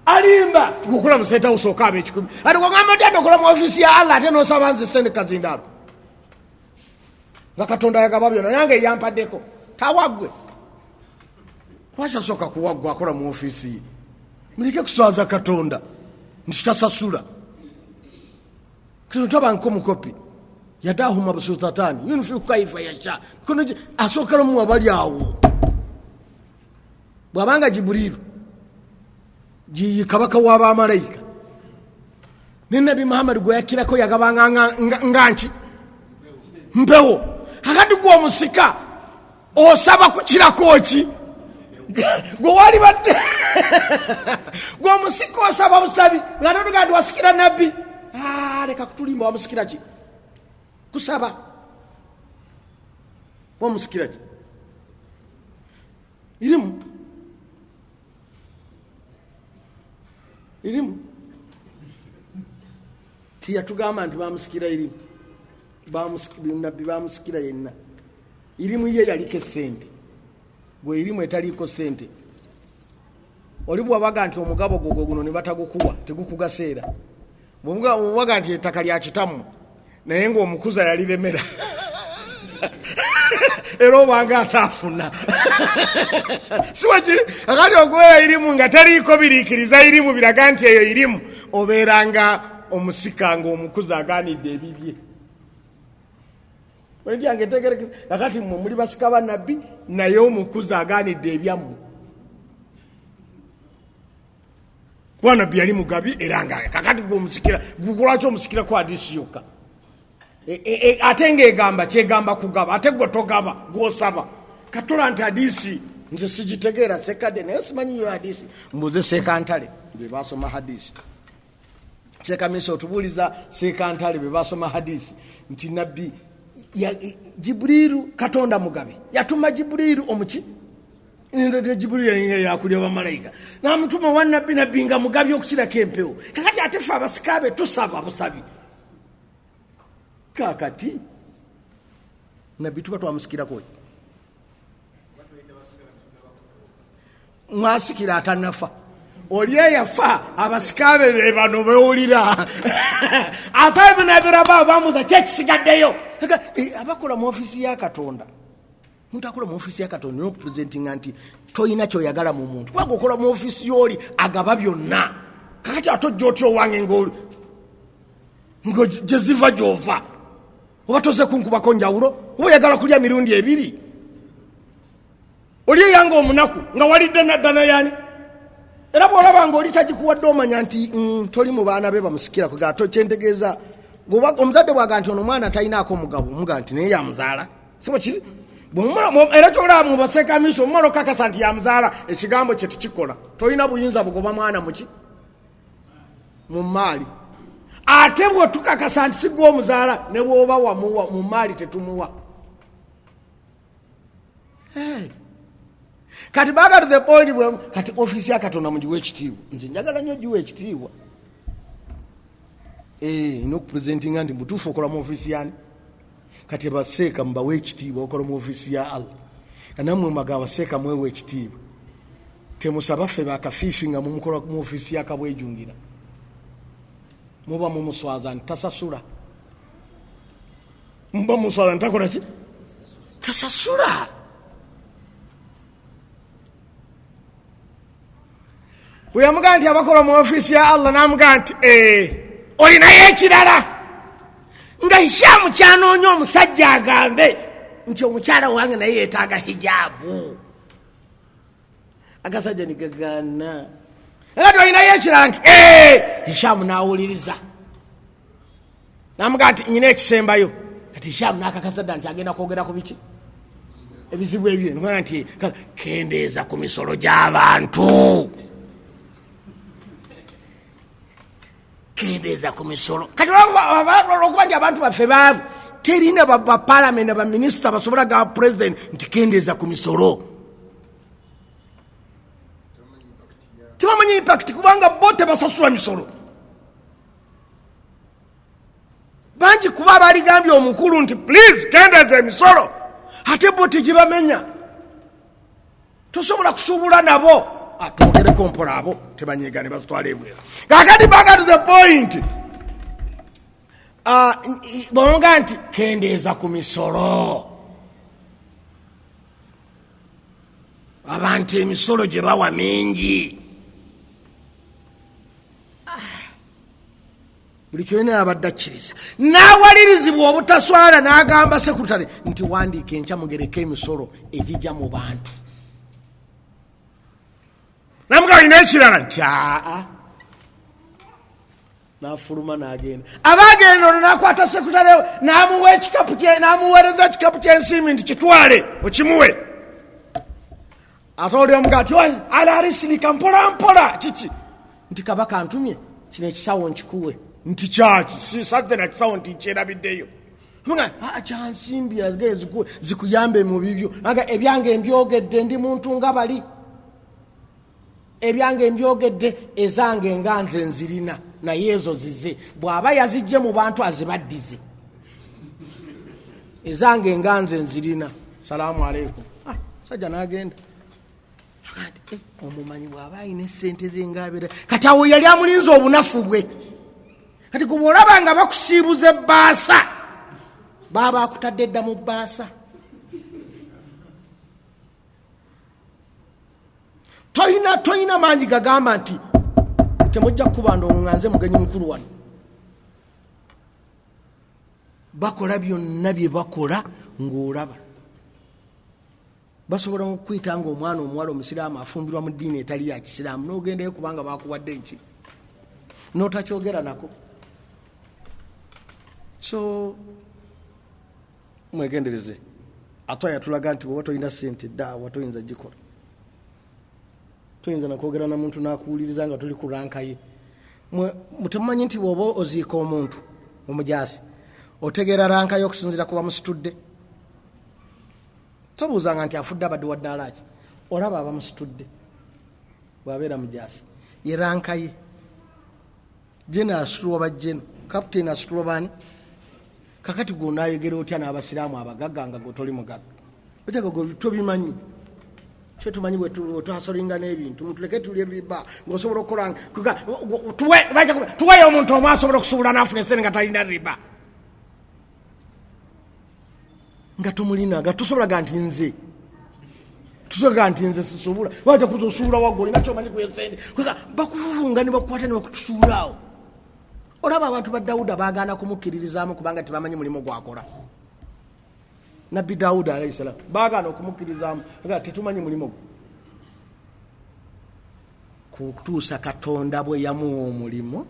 Alimba okukola mu State House okaaba 10. Ati kugamba nti okola mu ofiisi ya Allah ate n'osaba nze Sene Kazindaalo. Nga Katonda yagaba byonna nange yampaddeko tawaggwe. Lwaki asooka kuwaggwa akola mu ofiisi ye? Muleke kuswaza Katonda nti tasasula. Kino tabanko mukopi yadahu mabsutatani yunfiku kaifa yasha. Kono asookera mu abali awo. Bwabanga Jibrilu kabaka w'abamalayika ne Nabi Muhammad gwe yakirako yagabanga nganchi mpewo. Hakati gwe omusika osaba kukirako ki? Gwe wali badde gwe omusika osaba busabi nga totugandi wasikira nabbi. Leka kutulimba wamusikira ki? Kusaba wamusikira ki? Irimu tiyatugamba nti bamusikira irimu nabbi bamusikira yenna. Irimu ye yaliko sente, gwe irimu etaliko sente. Oli bwabaga nti omugabo gwo guno ne batagukuwa tegukugaseera. Bwabaga nti ettaka lya kitamu naye ng'omukuza yaliremera era obanga ataafuna siwakiri akati okubeera irimu nga teriiko biriikiriza irimu biraga nti eyo irimu obeeranga omusika ng'omukuza agaanidde ebibye. Wendiyange tegerekeza akati mmwe muli basika bannabbi naye omukuza agaanidde ebyammwe. Kuba nabbi yali mugabi era nga kakati gwe omusikira lwaki omusikira ku hadisi yokka? ate ng'egamba kyegamba kugaba ate gwe togaba gwosaba katola nti hadisi nze sigitegeera Ssekkadde naye simanyi yo hadisi mbuuze Seekantale be basoma hadisi Seekamiso otubuuliza Seekantale be basoma hadisi nti nabbi Jibrilu Katonda mugabe yatuma Jibrilu omuki Jibrilu yakulya bamalayika namutuma wa nabbi nga mugabi okukirako empewo kakati ate ffe abasikabe tusaba busabi kakati nabbi tuba twamusikirako mwasikira atanafa oli eyafa abasikabe be bano bewulira ate binabiraba bamuza kyekisigaddeyo abakola mu ofisi ya Katonda muntu akola mu ofisi ya Katonda n'okupresentinga nti toyina kyoyagala mu muntu kwaga okola mu ofisi y'oli agaba byonna kakati atojja otya owange ngo gyeziva gyova oba toze kunkubako njawulo oba oyagala kulya mirundi ebiri oli eyanga omunaku nga walidde naddana yani era bw'olaba ng'oli tagikuwadde omanya nti toli mu baana be bamusikirako gato kyentegeeza omuzadde bwaga nti ono omwana talinaako mugabo omuga nti naye yamuzaala sibo kiri era kyolaba mu Baseekamiso omumala okakasa nti yamuzaala ekigambo kye tikikola tolina buyinza bugoba mwana muki mu maali ate bwe tukakasa nti sigwa omuzaala ne bw'oba wamuwa mu maali tetumuwa kati baga to the point kati ofisi ya Katonda mugiwa ekitiibwa nze njagala nnyo giwa ekitiibwa n'okupresentinga nti mutuufu okola mu ofisi yani kati abaseeka mubawe ekitiibwa okola mu ofisi ya Allah nammwe mbaga abaseeka mwewe ekitiibwa temusaba ffe bakafiifi nga mumukola mu ofisi ya Kabwejungira muba mumuswaza nti tasasula muba muswaza nti takola ki tasasula bwe yamugaa nti abakola mu ofisi ya Allah n'amugaa nti olinayo ekirala nga Hishaamu kyanoonya omusajja agambe nti omukyala wange naye yeetaaga hijaabu agasajja nigagaana era olinayo ekirala nti Hishaamu n'awuliriza n'amugaa nti nyina ekisembayo kati Hishaamu n'akakasadda nti agenda kwogera ku biki ebizibu ebye nti kendeeza ku misolo gy'abantu kendeeza ku misolo kati okuba nti abantu baffe baavu terina bapalamenti baminisita basobola ga pulezidenti nti kendeeza ku misolo tebamanyi impakiti kubanga bo tebasasula misolo bangi kuba abaligambye omukulu nti please kendeeza emisolo ate bo tegibamenya tosobola kusuubula nabo atwogereko mpola abo tebanyiga ne bazitwala ebweru kakati baga to the point bonga nti kendeeza ku misolo abantu emisolo gye bawa mingi buli kyolina abadde akkiriza n'awalirizibwa obutaswala n'agamba sekutale nti wandiika enkya mugereko emisolo egijja mu bantu namuga alina ekirala nti n'afuluma n'agenda abagenda ono n'akwata sekutale n'amuwa ekikapu kye n'amuweereza ekikapu ky'ensimbi nti kitwale okimuwe ate oli omuga ati alarisirika mpola mpola kiki nti kabaka antumye kino ekisawo nkikuwe nti kyaki sisazze na kisawo nti nkyerabiddeyo kyansimbi azigee zikuyambe mu bibyo aga ebyange mbyogedde ndi muntu nga bali ebyange mbyogedde ezange nga nze nzirina naye ezo zize bw'aba yazijje mu bantu azibaddize ezange nga nze nzirina salaamu aleikum sajja n'agenda omumanyi bw'aba alina essente ze ngabira kati awo yali amulinza obunafu bwe kati gwe bw'olaba nga bakusiibuza ebbaasa baba akutadde dda mu bbaasa toyina mangi gagamba nti temujja kuba ndonganze mugenyi mukulu wano bakola byonna bye bakola ng'olaba basobola okuyita nga omwana omuwala omusiraamu afumbirwa mu ddiini etali ya kisiraamu n'ogendayo kubanga bakuwadde nki n'otakyogera nako so mwegendereze ate yatulaga nti bwoba toyina ssente daawa toyinza gikola toyinza nakwogera na muntu nakuwuliriza nga tuli ku ranka ye mutemumanyi nti bwoba oziika omuntu omujaasi otegeera ranka ye okusinzira kuba musitudde tobuuzanga nti afudde abadde waddaala ki olaba aba musitudde bwabeera mujaasi ye ranka ye jena asitulwa bajjeno kapiteeni asitulwa baani kakati gwonayogera otya n'abasiraamu abagagga nga gwe toli mugagga ojaga gwe tobimanyi ffe tumanyi bwetwasolinga n'ebintu mutuleke tulye riba ng'osobola okukolanga tuweyo omuntu omu asobola okusuubula n'afuna esente nga talina riba nga tumulina nga tusobolaga nti nze sisuubula baja kuza osuubula wagge olina kyomanyi kwesente bakuvuvunga ne bakukwata ne bakutusuubulawo olaba abantu ba Dawuda baagaana kumukkiririzaamu kubanga tebamanyi mulimu gwakola nabbi Dawuda alayhi salaam baagaana okumukkiririzaamu nga tetumanyi mulimu gwe kutuusa Katonda bwe yamuwa omulimu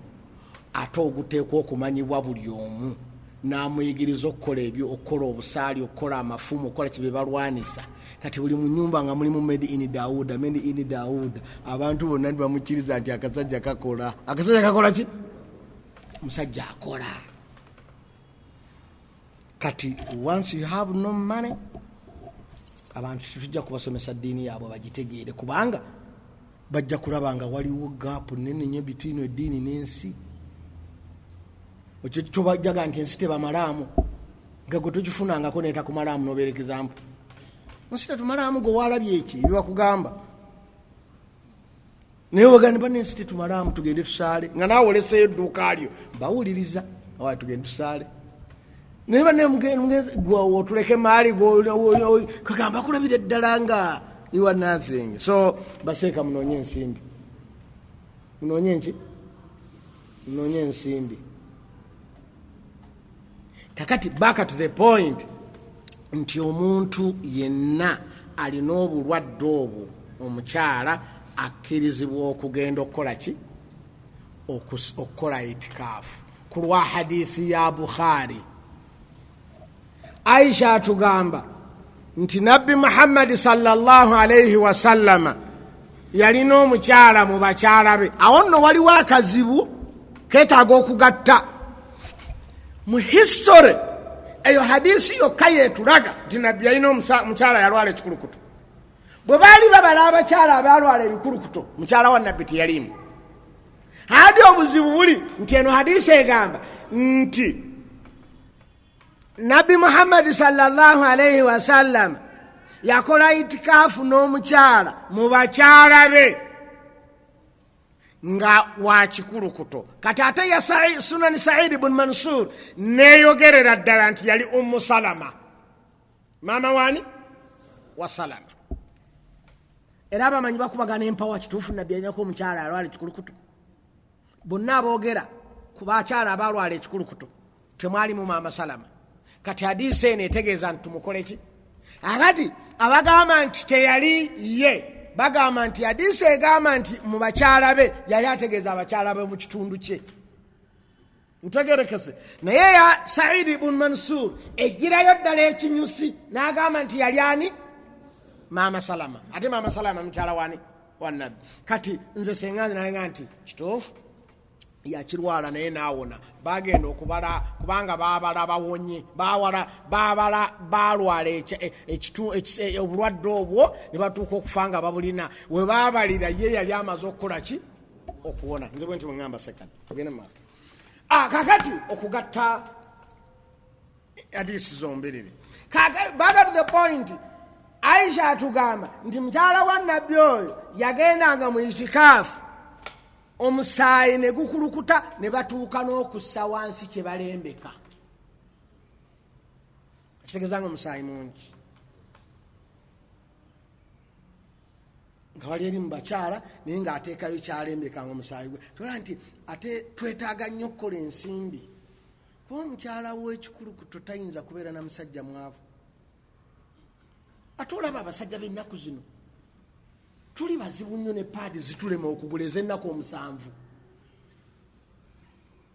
ate oguteekwa okumanyibwa buli omu n'amuyigiriza okukola ebyo okukola obusaali okukola amafumu okukola kye balwanisa kati buli mu nyumba nga mulimu made in Dawuda abantu bonna bamukkiriza nti akasajja kakola ki musajja akola kati once you have no money abantu tujja kubasomesa ddiini yaabwe bagitegeere kubanga bajja kulaba nga waliwo gaapu nene nnyo bitwino eddiini n'ensi ekyo tobajjaga nti ensi tebamalaamu nga gwe togifunangako neetakumalaamu n'obeerekezaamu ensi tetumalaamu gwe waalabye eki ebyebakugamba naye wagani banensi tetumalaamu tugende tusaale nga naawe oleseeyo edduuka lyo bawuliriza awa tugende tusaale naye banemugwe otuleke maali kagamba kulabira eddala nga you are nothing so baseeka munoonye ensimbi munoonye ensimbi kakati back to the point nti omuntu yenna alina obulwadde obwo omukyala akkirizibwa okugenda okukola ki okukola itikaafu ku lwa hadithi ya Bukhari Aisha atugamba nti nabbi Muhammad sallallahu alayhi wasallama yalina omukyala mu bakyala be awo nno waliwo akazibu keetaaga okugatta mu history eyo hadisi yokka yeetulaga nti nabbi yalina omukyala yalwala ekikulukuto bwe baali babala abakyala abalwala ebikulukuto mukyala wa nabbi teyalimu hadi obuzibu buli nti eno hadisi egamba nti nabbi Muhammad sallallahu alayhi wasallam yakola itikaafu n'omukyala mu bakyala be nga wa kikulukuto kati ate ya Sunani Said ibn Mansur neeyogerera ddala nti yali Ummu Salama maama waani wa Salama era abamanyi bakubagana empawa kituufu nabbi yalinako omukyala alwala ekikulukuto bonna aboogera ku bakyala abalwala ekikulukuto temwalimu maama Salama kati hadisi eno etegeeza nti tumukole ki akati abagamba nti teyali ye bagamba nti hadisi egamba nti mu bakyala be yali ategeeza abakyala be mu kitundu kye ntegerekese naye ya Said ibn Mansur egirayo ddala ekinyusi n'agamba nti yali ani maama Salama ate maama Salama mukyala wani wa nabbi kati nze senganze nalenga nti kituufu yakirwala naye naawona bagenda okubala kubanga babala bawonye babala balwala obulwadde obwo ne batuuka okufa nga babulina we babalira ye yali amaze okukola ki okuwona nze bwe nti bwengamba Ssekkadde tugende maaso kakati okugatta hadisi zombiriri baga to the point Aisha atugamba nti mukyala wa nabbi oyo yagendanga mu itikaafu omusaayi ne gukulukuta ne batuuka n'okussa wansi kye balembeka kitegeeza nga omusaayi mungi nga wali eri mu bakyala naye ng'ateekayo kyalembeka nga omusaayi gwe tola nti ate twetaaga nnyo okukola ensimbi kuba omukyala w'ekikulukuto tayinza kubeera na musajja mwavu ate olaba abasajja b'ennaku zino tuli bazibu nnyo ne paadi zitulema okugula ez'ennaku 7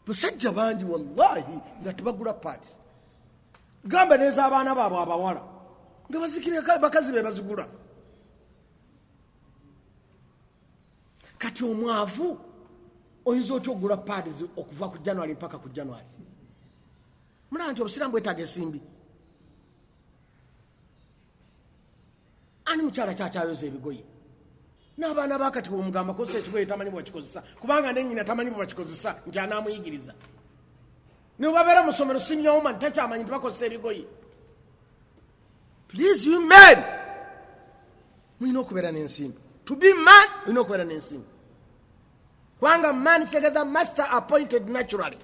basajja bangi wallahi nga tebagula paadi gamba n'ez'abaana baabwe abawala nga bazikira bakazi be bazigula. Kati omwavu oyinza otya okugula pads okuva ku January mpaka ku January? Mulaba nti obusiraamu bwetaaga ensimbi. Ani mukyala kyakyayoza ebigoye n'abaana bakati bwomugamba kozesa ekigoye tamanyi bwakikozesa kubanga nenyina tamanyi bwakikozesa nti anaamuyigiriza. Ne babeera mu ssomero senior woman takyamanyi nti bakozesa ebigoye. Please you men, mulina okubeera n'ensimbi. To be man, mulina okubeera n'ensimbi. Kubanga man kitegeeza master appointed naturally.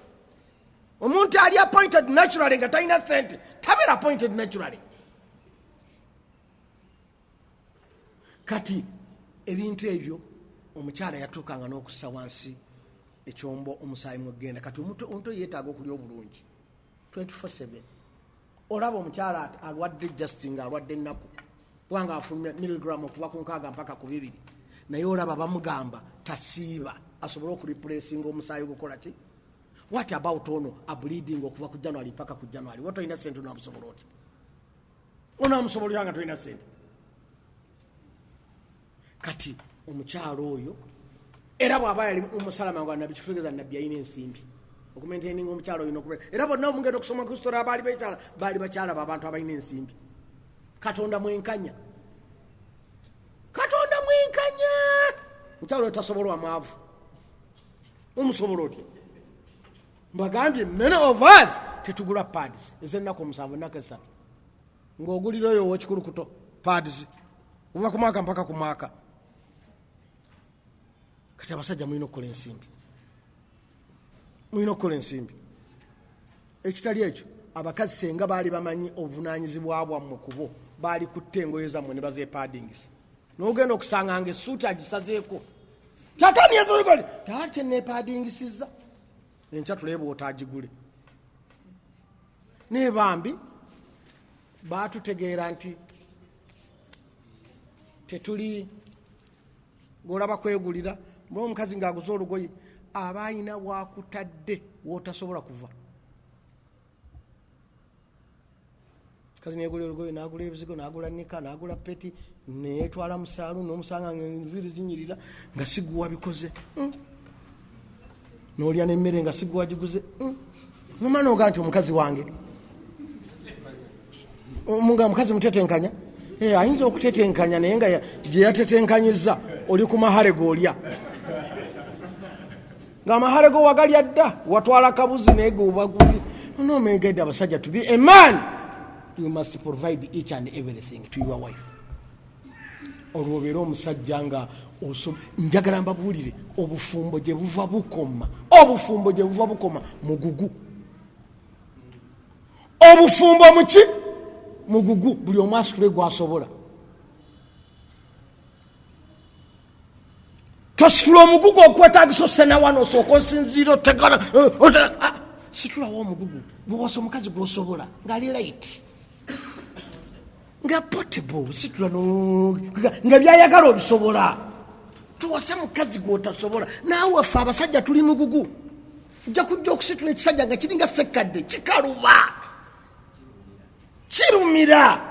Omuntu ali appointed naturally nga talina ssente tabeera appointed naturally. Kati ebintu ebyo omukyala yatuukanga n'okussa wansi ekyombo omusaayi mwegenda. Kati omuntu yeetaaga okulya obulungi 24/7. Olaba omukyala alwadde just nga alwadde ennaku kubanga afulumya miligram okuva ku 6 mpaka ku 2, naye olaba bamugamba tasiiba asobole okureplacinga omusaayi gukola ki. What about ono ableeding okuva ku January mpaka ku January? What olina sente onaamusobola oti? Onaamusobolera nga tolina sente. Kati omukyalo oyo era bw'aba yali omusalama nga nabbi kitegeeza nabbi yalina ensimbi okumaintaininga omukyalo oyo n'okubeera. Era bonna omugenda okusoma ku story abaali bekyala baali bakyala abantu abalina ensimbi. Katonda mwenkanya. Katonda mwenkanya. Mukyalo oyo tasobolwa mwavu. Omusobola otya? Mbagambye many of us tetugula pads ez'ennaku 7 ennaku 3 ng'ogulira oyo ow'ekikulukuto pads kuva ku mwaka mpaka ku mwaka. Kati abasajja mulina okukola ensimbi. Mulina okukola ensimbi. Ekitali ekyo abakazi senga baali bamanyi obuvunaanyizibwa bwammwe kubo baali kutta engoye zammwe ne bazeepadingisa. N'ogenda okusanga nga essuuti agisazeeko kyatani yazoolikoli taali kyenneepadingisiza enkya tuleeba otaagigule. Naye bambi baatutegeera nti tetuli ng'olaba kwegulira mula omukazi ng'aguze olugoye aba ayina wakutadde wootasobola kuva. Kazi neegula olugoye n'agula ebizigo n'agula nika n'agula peti neetwala mu saalu n'omusanga ng'enviiri zinyirira nga siguwa bikoze n'olya n'emmere nga siguwa giguze nomana oga nti omukazi wange nga mukazi mutetenkanya ayinza okutetenkanya naye nga gye yatetenkanyiza oli ku mahale g'olya ng'amahale go wagalya dda watwala kabuzi naye geobaguli. Noomegedde abasajja to be a man you must provide each and everything to your wife. Olwobeera omusajja nga njagala mbabuulire obufumbo gye buva bukoma. Obufumbo gye buva bukoma mugugu. Obufumbo muki mugugu buli omu asitule gwasobola. Tositula omugugu okwetaagisa osena wano osooka osinziira otegana situlawo omugugu bwewasa omukazi gwosobola ng'ali right nga portable situla nga byayagala obisobola. Tuwasa mukazi gwotasobola. Naawe waffe abasajja tuli mugugu. Ojja kujja okusitula ekisajja nga kiringa Ssekkadde kikaluba kirumira.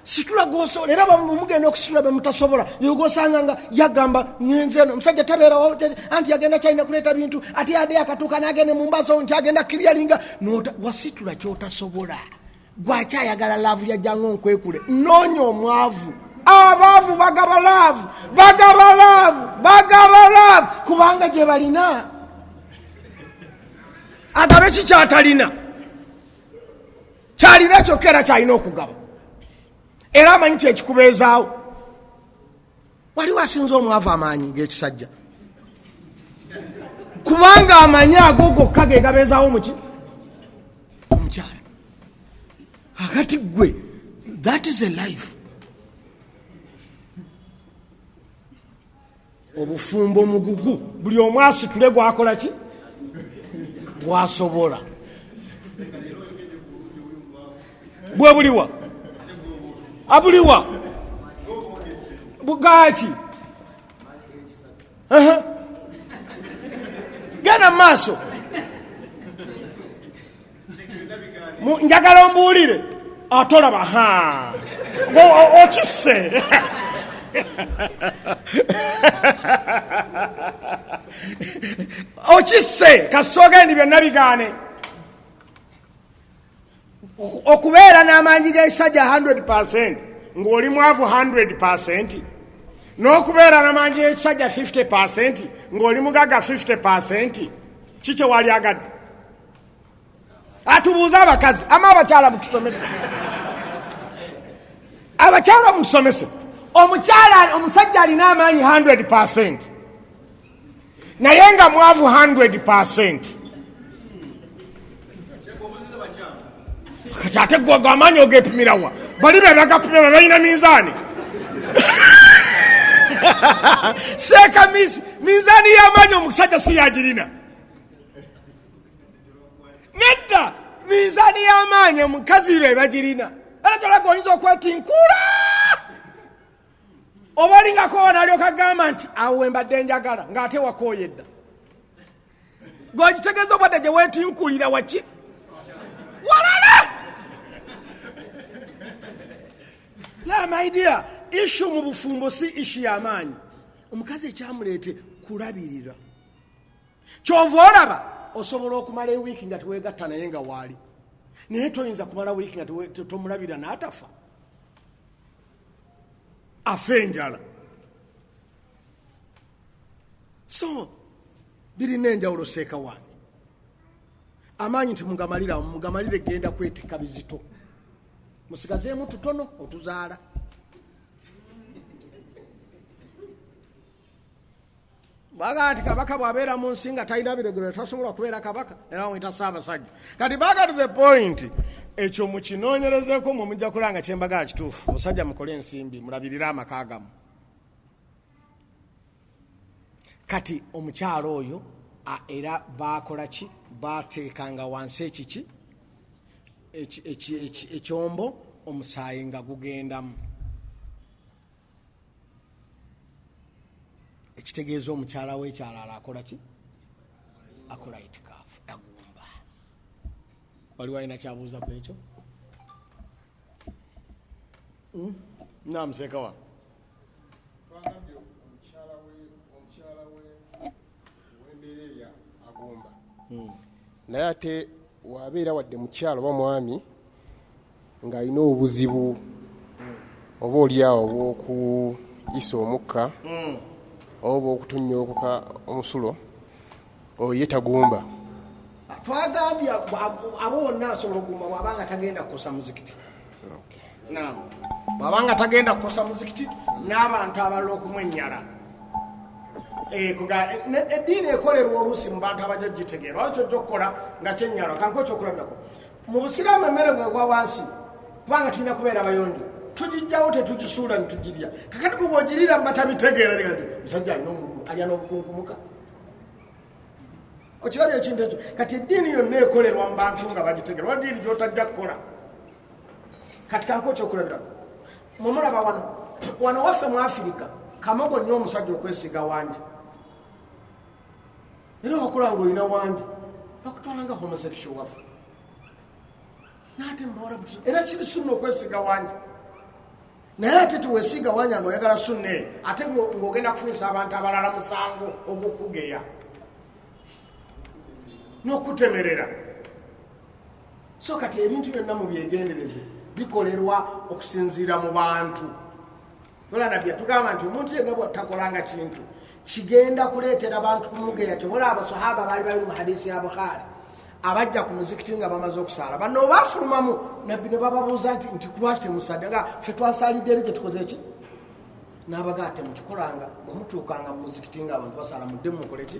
Situla gwosobola era bamugenda okusitula bemutasobola yogosanga nga yagamba nyenzeeno omusajja tabeerawo anti yagenda kyalina kuleeta bintu ate yadde yakatuuka n'agende mu mbaaso nti agenda kiryalinga wasitula kyotasobola. Gwakyayagala laavu yajjanga onkwekule noonya omwavu. Abaavu bagaba laavu kubanga gye balina agabe kikyatalina kyalina kyokka era kyalina okugaba era amanyi kyekikubeezaawo. Waliwo asinza omwavu amaanyi ng'ekisajja kubanga amanyi ago gokka ge gabeezaawo muki omukyala. Akati gwe that is a life. Obufumbo mugugu buli omu asitule gwakola ki gwasobola. Bwe buliwa abuliwa bugaki genda maaso njagala ombuulire atolaba okisse okisse kasoogendi byonna bigaane okubeera n'amaanyi g'ekisajja 100% ng'oli mwavu 100% n'okubeera n'amaanyi g'ekisajja 50% ng'oli mugaga 50% kikye wali agadde atubuuze abakazi ama abakyala mutusomese abakyala mutusomese omusajja alina amaanyi 100% naye nga mwavu 100% kati ate gwe amaanyi ogepimirawa bali be bagapimira balina minzaani seeka minzaani y'amaanyi omusajja si yagirina nedda minzaani y'amaanyi omukazi be bagirina era kyolaga oyinza okwetinkula oba olingako nalyoka agamba nti awo wembadde njagala ng'ate wakooyedda gwogitegeeza obadde gye weetinkulira waki walala la my dear ishu mu bufumbo si ishu y'amaanyi omukazi ekyamuleete kulabirira kyova olaba osobola okumala ewiiki nga teweegatta naye nga waali naye toyinza kumala wiiki nga tomulabira n'atafa afa enjala so birina enjawulo seeka wange amaanyi mugamalire genda kwetika bizito musigazeemu tutono otuzaala baga nti kabaka bwabeera mu nsi nga talina biregero tasobola kubeera kabaka era wamwita ssaabasajja kati baga to the point ekyo mukinoonyerezeeko mwe mujja kulanga kyembagala kituufu musajja mukole ensimbi mulabirire amaka gamu kati omukyalo oyo era bakola ki bateekanga wansi ekiki ekyombo omusaayi nga gugendamu ekitegeeza omukyala w'ekyalala akola ki akola itikaafu agumba waliwo alina kyabuuza ku ekyo namuseeka wa twagambye omukyala w'embeereeya agumba naye ate wabeera wadde mukyalo oba mwami ng'alina obuzibu oba oliawo obw'okuyisa omukka oba okutonnyookoka omusulo oyo ye tagumba twagambye abo bonna asobola okugumba bwabanga tagenda kukosa muzikiti bwabanga tagenda kukosa muzikiti n'abantu abalala okumwennyala eddiini ekolerwa oluusi mu bantu abajja gitegeera wali kyojja okukola nga kyennyalo kanko ekyokulabirako mu busiraamu emmere gwegwa wansi kubanga tulina kubeera bayonjo tugijjawo tetugisuula nitugirya kakati bwe bwogirira mubatabitegeera ati musajja alina omuntu alya n'obukunkumuka okirabya ekintu ekyo kati eddiini yonna ekolerwa mu bantu nga bagitegeera wa ddiini gyotajja kukola kati kanko ekyokulabirako mumulaba wano waffe mu Afirika kamogo nnyo omusajja okwesiga wangi era wakulanga olina wangi bakutwalanga homosexual waffe naate mbawala buti era kiri sunna okwesiga wangi naye ate tuwesiga wangi nga oyagala sunna eyo ate ng'ogenda kufunisa abantu abalala musango ogw'okugeya n'okutemerera so kati ebintu byonna mu byegendereze bikolerwa okusinziira mu bantu olanabya tugamba nti omuntu yenna bwatakolanga kintu kigenda kuleetera abantu kumugeya kyobola abasahaba baali bali mu hadisi ya Bukhari abajja ku muzikiti nga bamaze okusaala banno baafulumamu nabbi ne bababuuza nti kulwaki temusadde nga ffe twasalidde eri gye tukoze eki n'abagaa temukikolanga bwemutuukanga mu muzikiti nga abantu basaala mudde mukole ki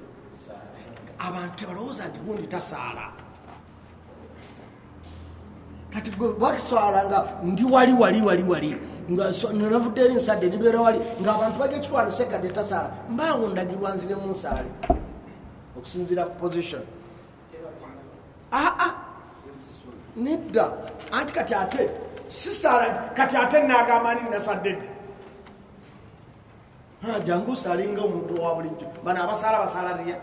abantu tebalowooza nti gundi tasaala kati gwe bakisaala nga ndi wali navudde eri nsadde nibeera wali ng'abantu bajja kitwala Ssekkadde tasaala mbaawo ndagirwa nzire mu nsaale okusinziira ku position nedda anti kati ate sisaala kati ate naagambani nasaddedde jangu osalinga omuntu owa bulijjo bano abasaala basaala riya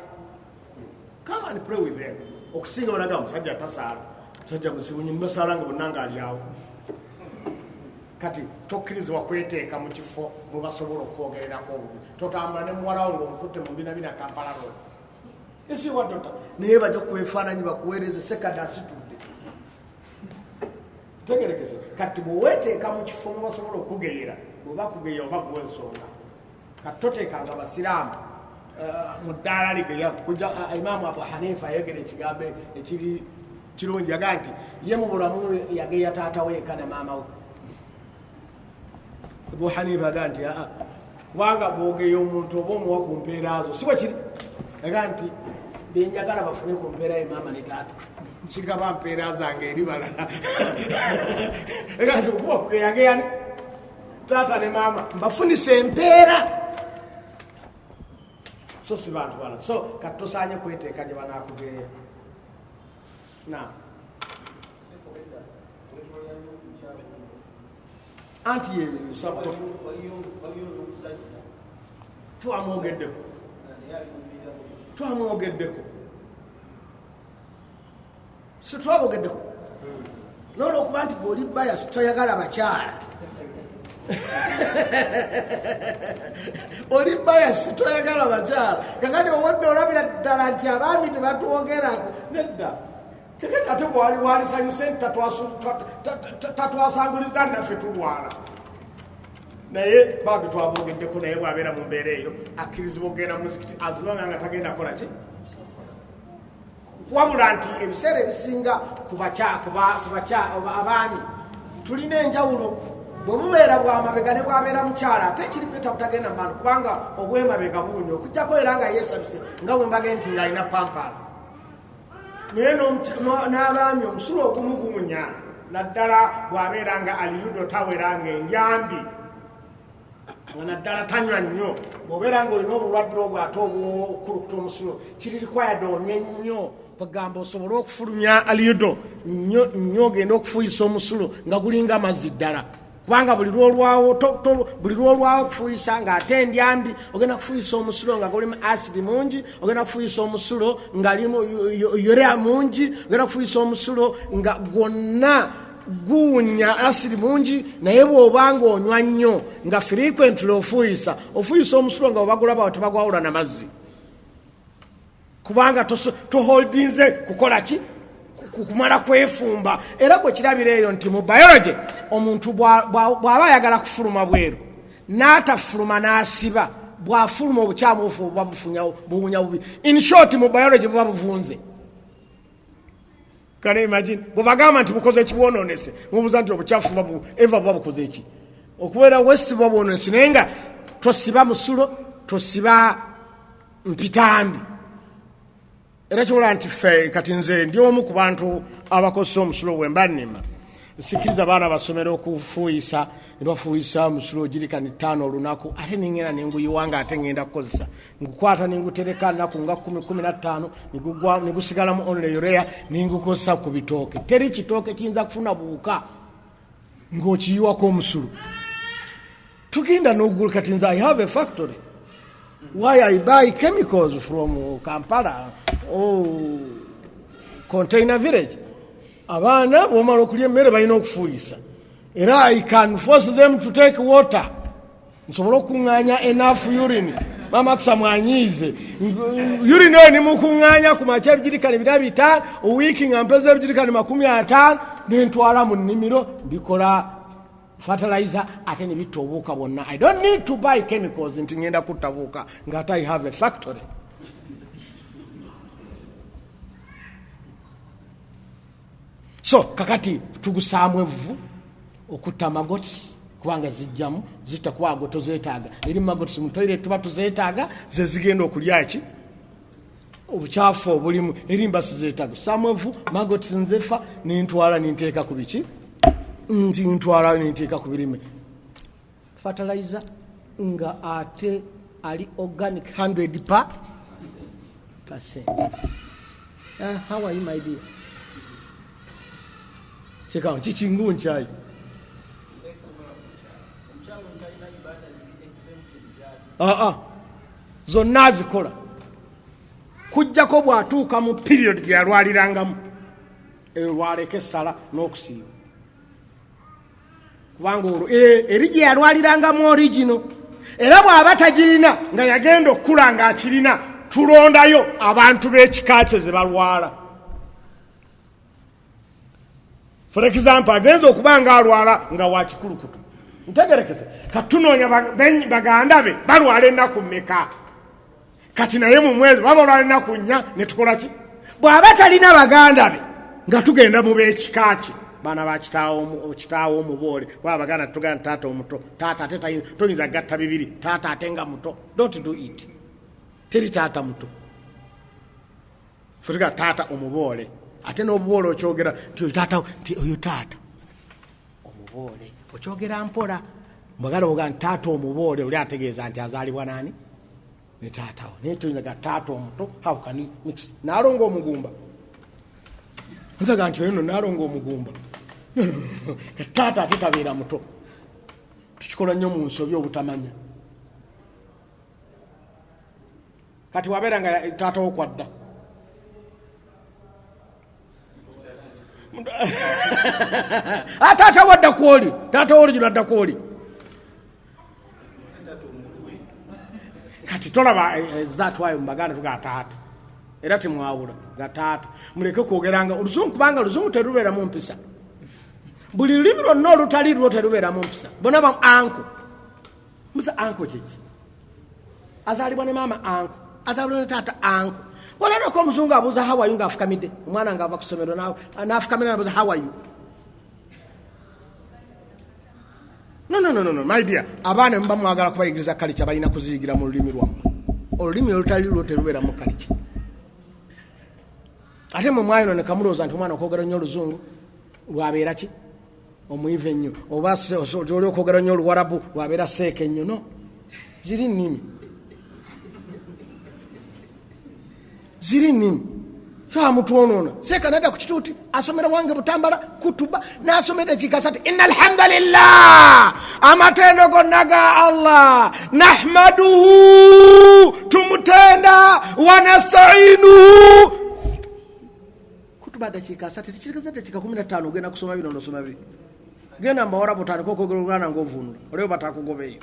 come and pray with them okusinga banaga musajja tasaala sajja musibu nnyo mbasala nga bonna ng'alyawo kati tokkirizibwa kweteeka mu kifo mwe basobola okwogererako obubi totambula ne muwalawo ng'omukutte mu binabina Kampala Road esiwa dota naye bajja kukuba ebifaananyi bakuweereze Ssekkadde asitudde tegerekese kati bweweteeka mu kifo mwe basobola okugeyera bweba kugeya oba kuwa ensonga kati toteekanga basiraamu mu ddaala ligeya kuja Imaamu Abu Hanifa yayogera ekigambo ekiri kirungi yaga nti ye mu bulamu yageya taata we eka ne maama we Abu Hanifa yaga nti kubanga bwogeya omuntu oba omuwa ku mpeera zo si bwe kiri yaga nti benjagala bafune ku mpeera ye maama ne taata nsigaba mpeera zange eri balala yaga nti okuba kugeyageyani taata ne maama mbafunisa empeera so si bantu bala so kati tosaanye kweteeka gye banaakugeya anti ye sabuto twamwogeddeko sitwabogeddeko noolwokuba nti bwoli bayasi toyagala bakyala oli bayasi toyagala bakyala kakati obwadde olabira ddala nti abaami tebatwogerako nedda kakati ate walisanyuse nti tatwasanguliza naffe tulwala naye baabi twabogeddeko naye bwabeera mu mbeera eyo akkirizibwa okgenda muzikiti azilonga nga tagenda kola ki wabula nti ebiseera ebisinga abaami tulina enjawulo bwebubeera bwamabega ne bwabeera mukyala ate ekiribeta butagenda mubantu kubanga obwemabega buunya okujjako era nga yeesabise nga bwembage nti ng'alina pampas naye n'abaami omusulo ogumu guunya naddala bwabeera nga aliyudo tawera nga enjambi nga naddala tanywa nnyo bw'obeera nga olina obulwadde obwo ate obwokulukuta omusulo kiri rikwayadde onywe nnyo bagamba osobole okufulumya aliyudo nnyo ogenda okufuuyisa omusulo nga gulinga amazzi ddala kubanga buli lwolwawo okufuuyisa ng'ate endyambi ogenda kufuuyisa omusulo nga gulimu asidi mungi ogenda kufuuyisa omusulo nga limu yorea mungi ogenda kufuuyisa omusulo nga gwonna guunya asidi mungi naye bw'obanga onywa nnyo nga frequently ofuuyisa omusulo nga obagulabawo tebagwawula na mazzi kubanga toholdinze kukola ki kumala kwefumba era gwe kirabira eyo nti mu biology omuntu bw'aba ayagala kufuluma bweru n'atafuluma n'asiba bw'afuluma obukyamu ofu buba buwunya bubi in short mu biology buba buvunze kale imagine bwebagamba nti bukoze ekibwononese mubuuza nti obukyafu eva buba bukoze eki okubeera west buba bwononese naye nga tosiba musulo tosiba mpitambi era kyola nti ffe kati nze ndi omu ku bantu abakozesa omusulo bwemba nnima sikiriza baana basomera okufuuyisa ne bafuuyisa omusulo girikani 5 olunaku ate nengenda nenguyiwanga ate ngenda kukozesa ngukwata nengutereka nnaku nga 10-15 negusigalamu only urea nengukozesa ku bitooke teri kitooke kiyinza kufuna buuka ng'okiyiwako omusulo tugenda n'ogula kati nze I have a factory why I buy chemicals from Kampala container village abaana bwomala okulya emmere balina okufuuyisa era I can force them to take water nsobola okuŋŋaanya enough urine mamakisa mwanyiize urine eyo nimukuŋŋaanya ku makya ebijirikani 5 owiiki nga mpeza ebijirikani 50 nentwala mu nnimiro mbikola fertilizer ate ne bitta obuuka bwonna I don't need to buy chemicals nti ngenda kutta buuka ng'ate I have a factory so kakati tugusaamu evvu okutta magotsi kubanga zijjamu zitakuwago tozeetaaga eri magotsi mu toilet tuba tuzeetaaga ze zigenda okulya ki obukyafu obulimu erimba sizeetaaga saamu evvu magotsi nzefa nentwala nenteeka ku biki nti ntwala nenteeka ku birime fertilizer nga ate ali organic 100%. How are you my dear? Cheka chichingu nchai zonna zikola kujjako bwatuuka mu period gyeyalwalirangamu lwaleka essala n'okusiiba kubanga olwo eri gye yalwalirangamu origino era bw'aba tagirina nga yagenda okukula ng'akirina tulondayo abantu b'ekika kye ze balwala. For example, agenza okuba nga alwala nga wa Kikulukuto ntegerekeze katunoonya baganda be balwala ennaku mmeka kati naye mu mwezi baba olwala ennaku 4 ne tukola ki bw'aba talina baganda be nga tugenda mu b'ekika kye baana ba kitaawo omuboole bwaba baganda tugenda taata omuto taata ate toyinza gatta bibiri taata ate nga muto don't do it teri taata muto futuga taata omuboole ate n'obuboole okyogera nti oyo taata omuboole okyogera mpola mbagala oga nti taata omuboole oli ategeeza nti azaalibwa nani ne taatawo naye toyinzaga taata omuto how can you mix naalonga omugumba ozaga nti oyo naalonga omugumba taata ate tabeera muto tukikola nnyo mu nsobi obutamanya kati wabeera nga taata wo kwadda taata wadda kwoli taata wo oligino adda kwoli kati tolaba that why mbaganda tuga taata era temwawula ga taata muleke kwogeranga oluzungu kubanga oluzungu terubeeramu mpisa buli lulimi lwonna olutali lwo terubeeramu mpisa bona ba anko musa anko kiki azaalibwa ne maama anko azaalibwa ne taata anko walanako omuzungu abuuza how are you ngaafukamidde omwana ngaava ku ssomero naafukamira nabuuza how are you no my dear abaana muba mwagala kubayigiriza kalica balina kuziyigira mu lulimi lwammwe olulimi olutali lwo terubeeramu kalica ate mwe mwayino ne kamulooza nti omwana okwogera nnyo oluzungu lwabeera ki omwive ennyo oba oli okwogera nnyo oluwarabu lwabeera seeka ennyo no ziri nnimi kyamutwonoona seeka nadda ku kituuti asomera wange butambala kutuba n'asomera ekikasati inna alhamdulillah amatendo gonna ga allah nahmaduhu tumutenda wanastainuhu kutuba dakiika 3 tekikasa dakiika 15 ogenda kusoma bino nosoma biri genda mbawara butandika okwogera olwana ng'ovunula oleo batakugobeeyo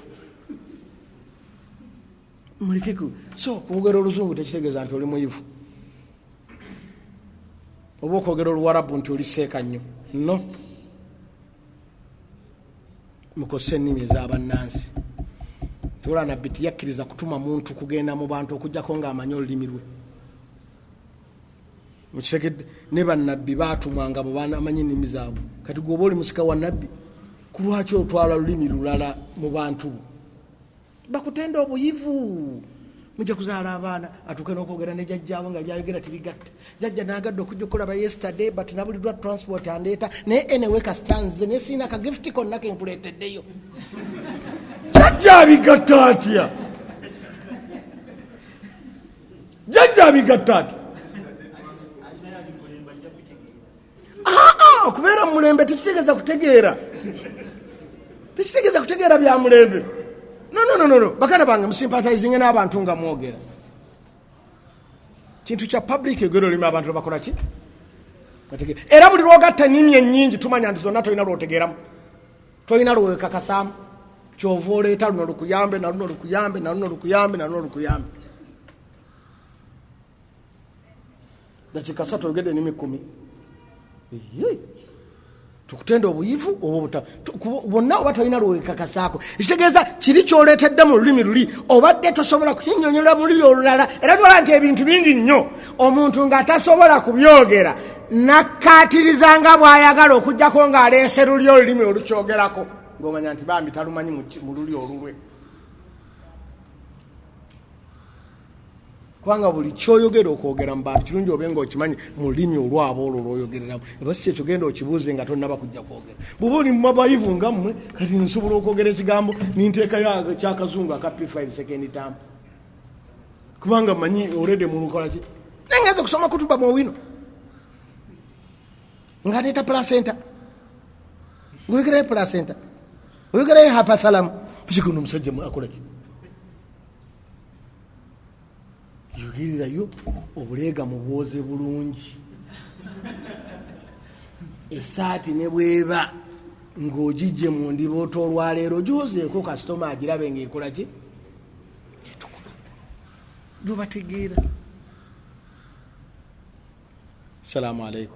mulikiku so kwogera oluzungu tekitegeeza nti oli muyivu oba okwogera oluwarabu nti oli seeka nnyo no mukozesa ennimi ez'abannansi tola nabbi tiyakkiriza kutuma muntu kugenda mu bantu okugjako ng'amanyi olulimi lwe mukitegedde ne bannabbi baatumwanga bwe bamanyi ennimi zaabwe kati gwoba oli musika wa nabbi ku lwaki otwala lulimi lulala mu bantu bakutenda obuyivu mujja kuzaala abaana atuuke n'okwogera ne jjajjaawe nga byayogera tibigatta jjajja n'agadde okujja okulaba yesterday but nabuliddwa transport andeeta naye enewe kasitanze naye siina kagifuti konna kenkuleeteddeyo jjajja abigatta atya jjajja abigatta atya okubeera mulembe tekitegeeza kutegeera bya mulembe no baganda bange musympathizinge n'abantu nga mwogera kintu kya public egero lima abantu bakola ki era buli lwogatta nnimi ennyingi tumanya nti zonna tolina lwotegeeramu tolina lwekakasaamu kyova oleeta luno lukuyambe naluno lukuyambe naluno lukuyambe naluno lukuyambe dakiika 3 oyogedde ennimi 10 tukutenda obuyivu bonna oba tolina lwekakasaako ekitegeeza kiri kyoleetedde mu lulimi luli obadde tosobola kukinyonyola mu luli olulala era twola nti ebintu bingi nnyo omuntu ng'atasobola kubyogera nakkaatiriza nga bw'ayagala okugjako ng'aleese luli olulimi olukyogerako ng'omanya nti bambi talumanyi mu luli olulwe kubanga buli kyoyogera okwogera mu bantu kirungi obe ng'okimanyi mu lulimi olwabo olwo lw'oyogereramu eba si kyekyo genda okibuuze nga tonnaba kujja kwogera bw'oba oli mu mabayivu nga mmwe kati nsobola okwogera ekigambo ninteekayo ekyakazungu aka P5 second term kubanga manyi olede mulukola ki naye ngenza okusoma kutuba mu wino ng'ateeta placenta ng'oyogerayo placenta oyogerayo hypothalamus pikikuno omusajja akola ki yogererayo obuleega mubwoze bulungi esaati ne bweba ng'ogijje mu ndiboota olwaleero gyozeeko kasitoma agirabe ng'ekola ki etukula gyobategeera. Salaamu alaikum.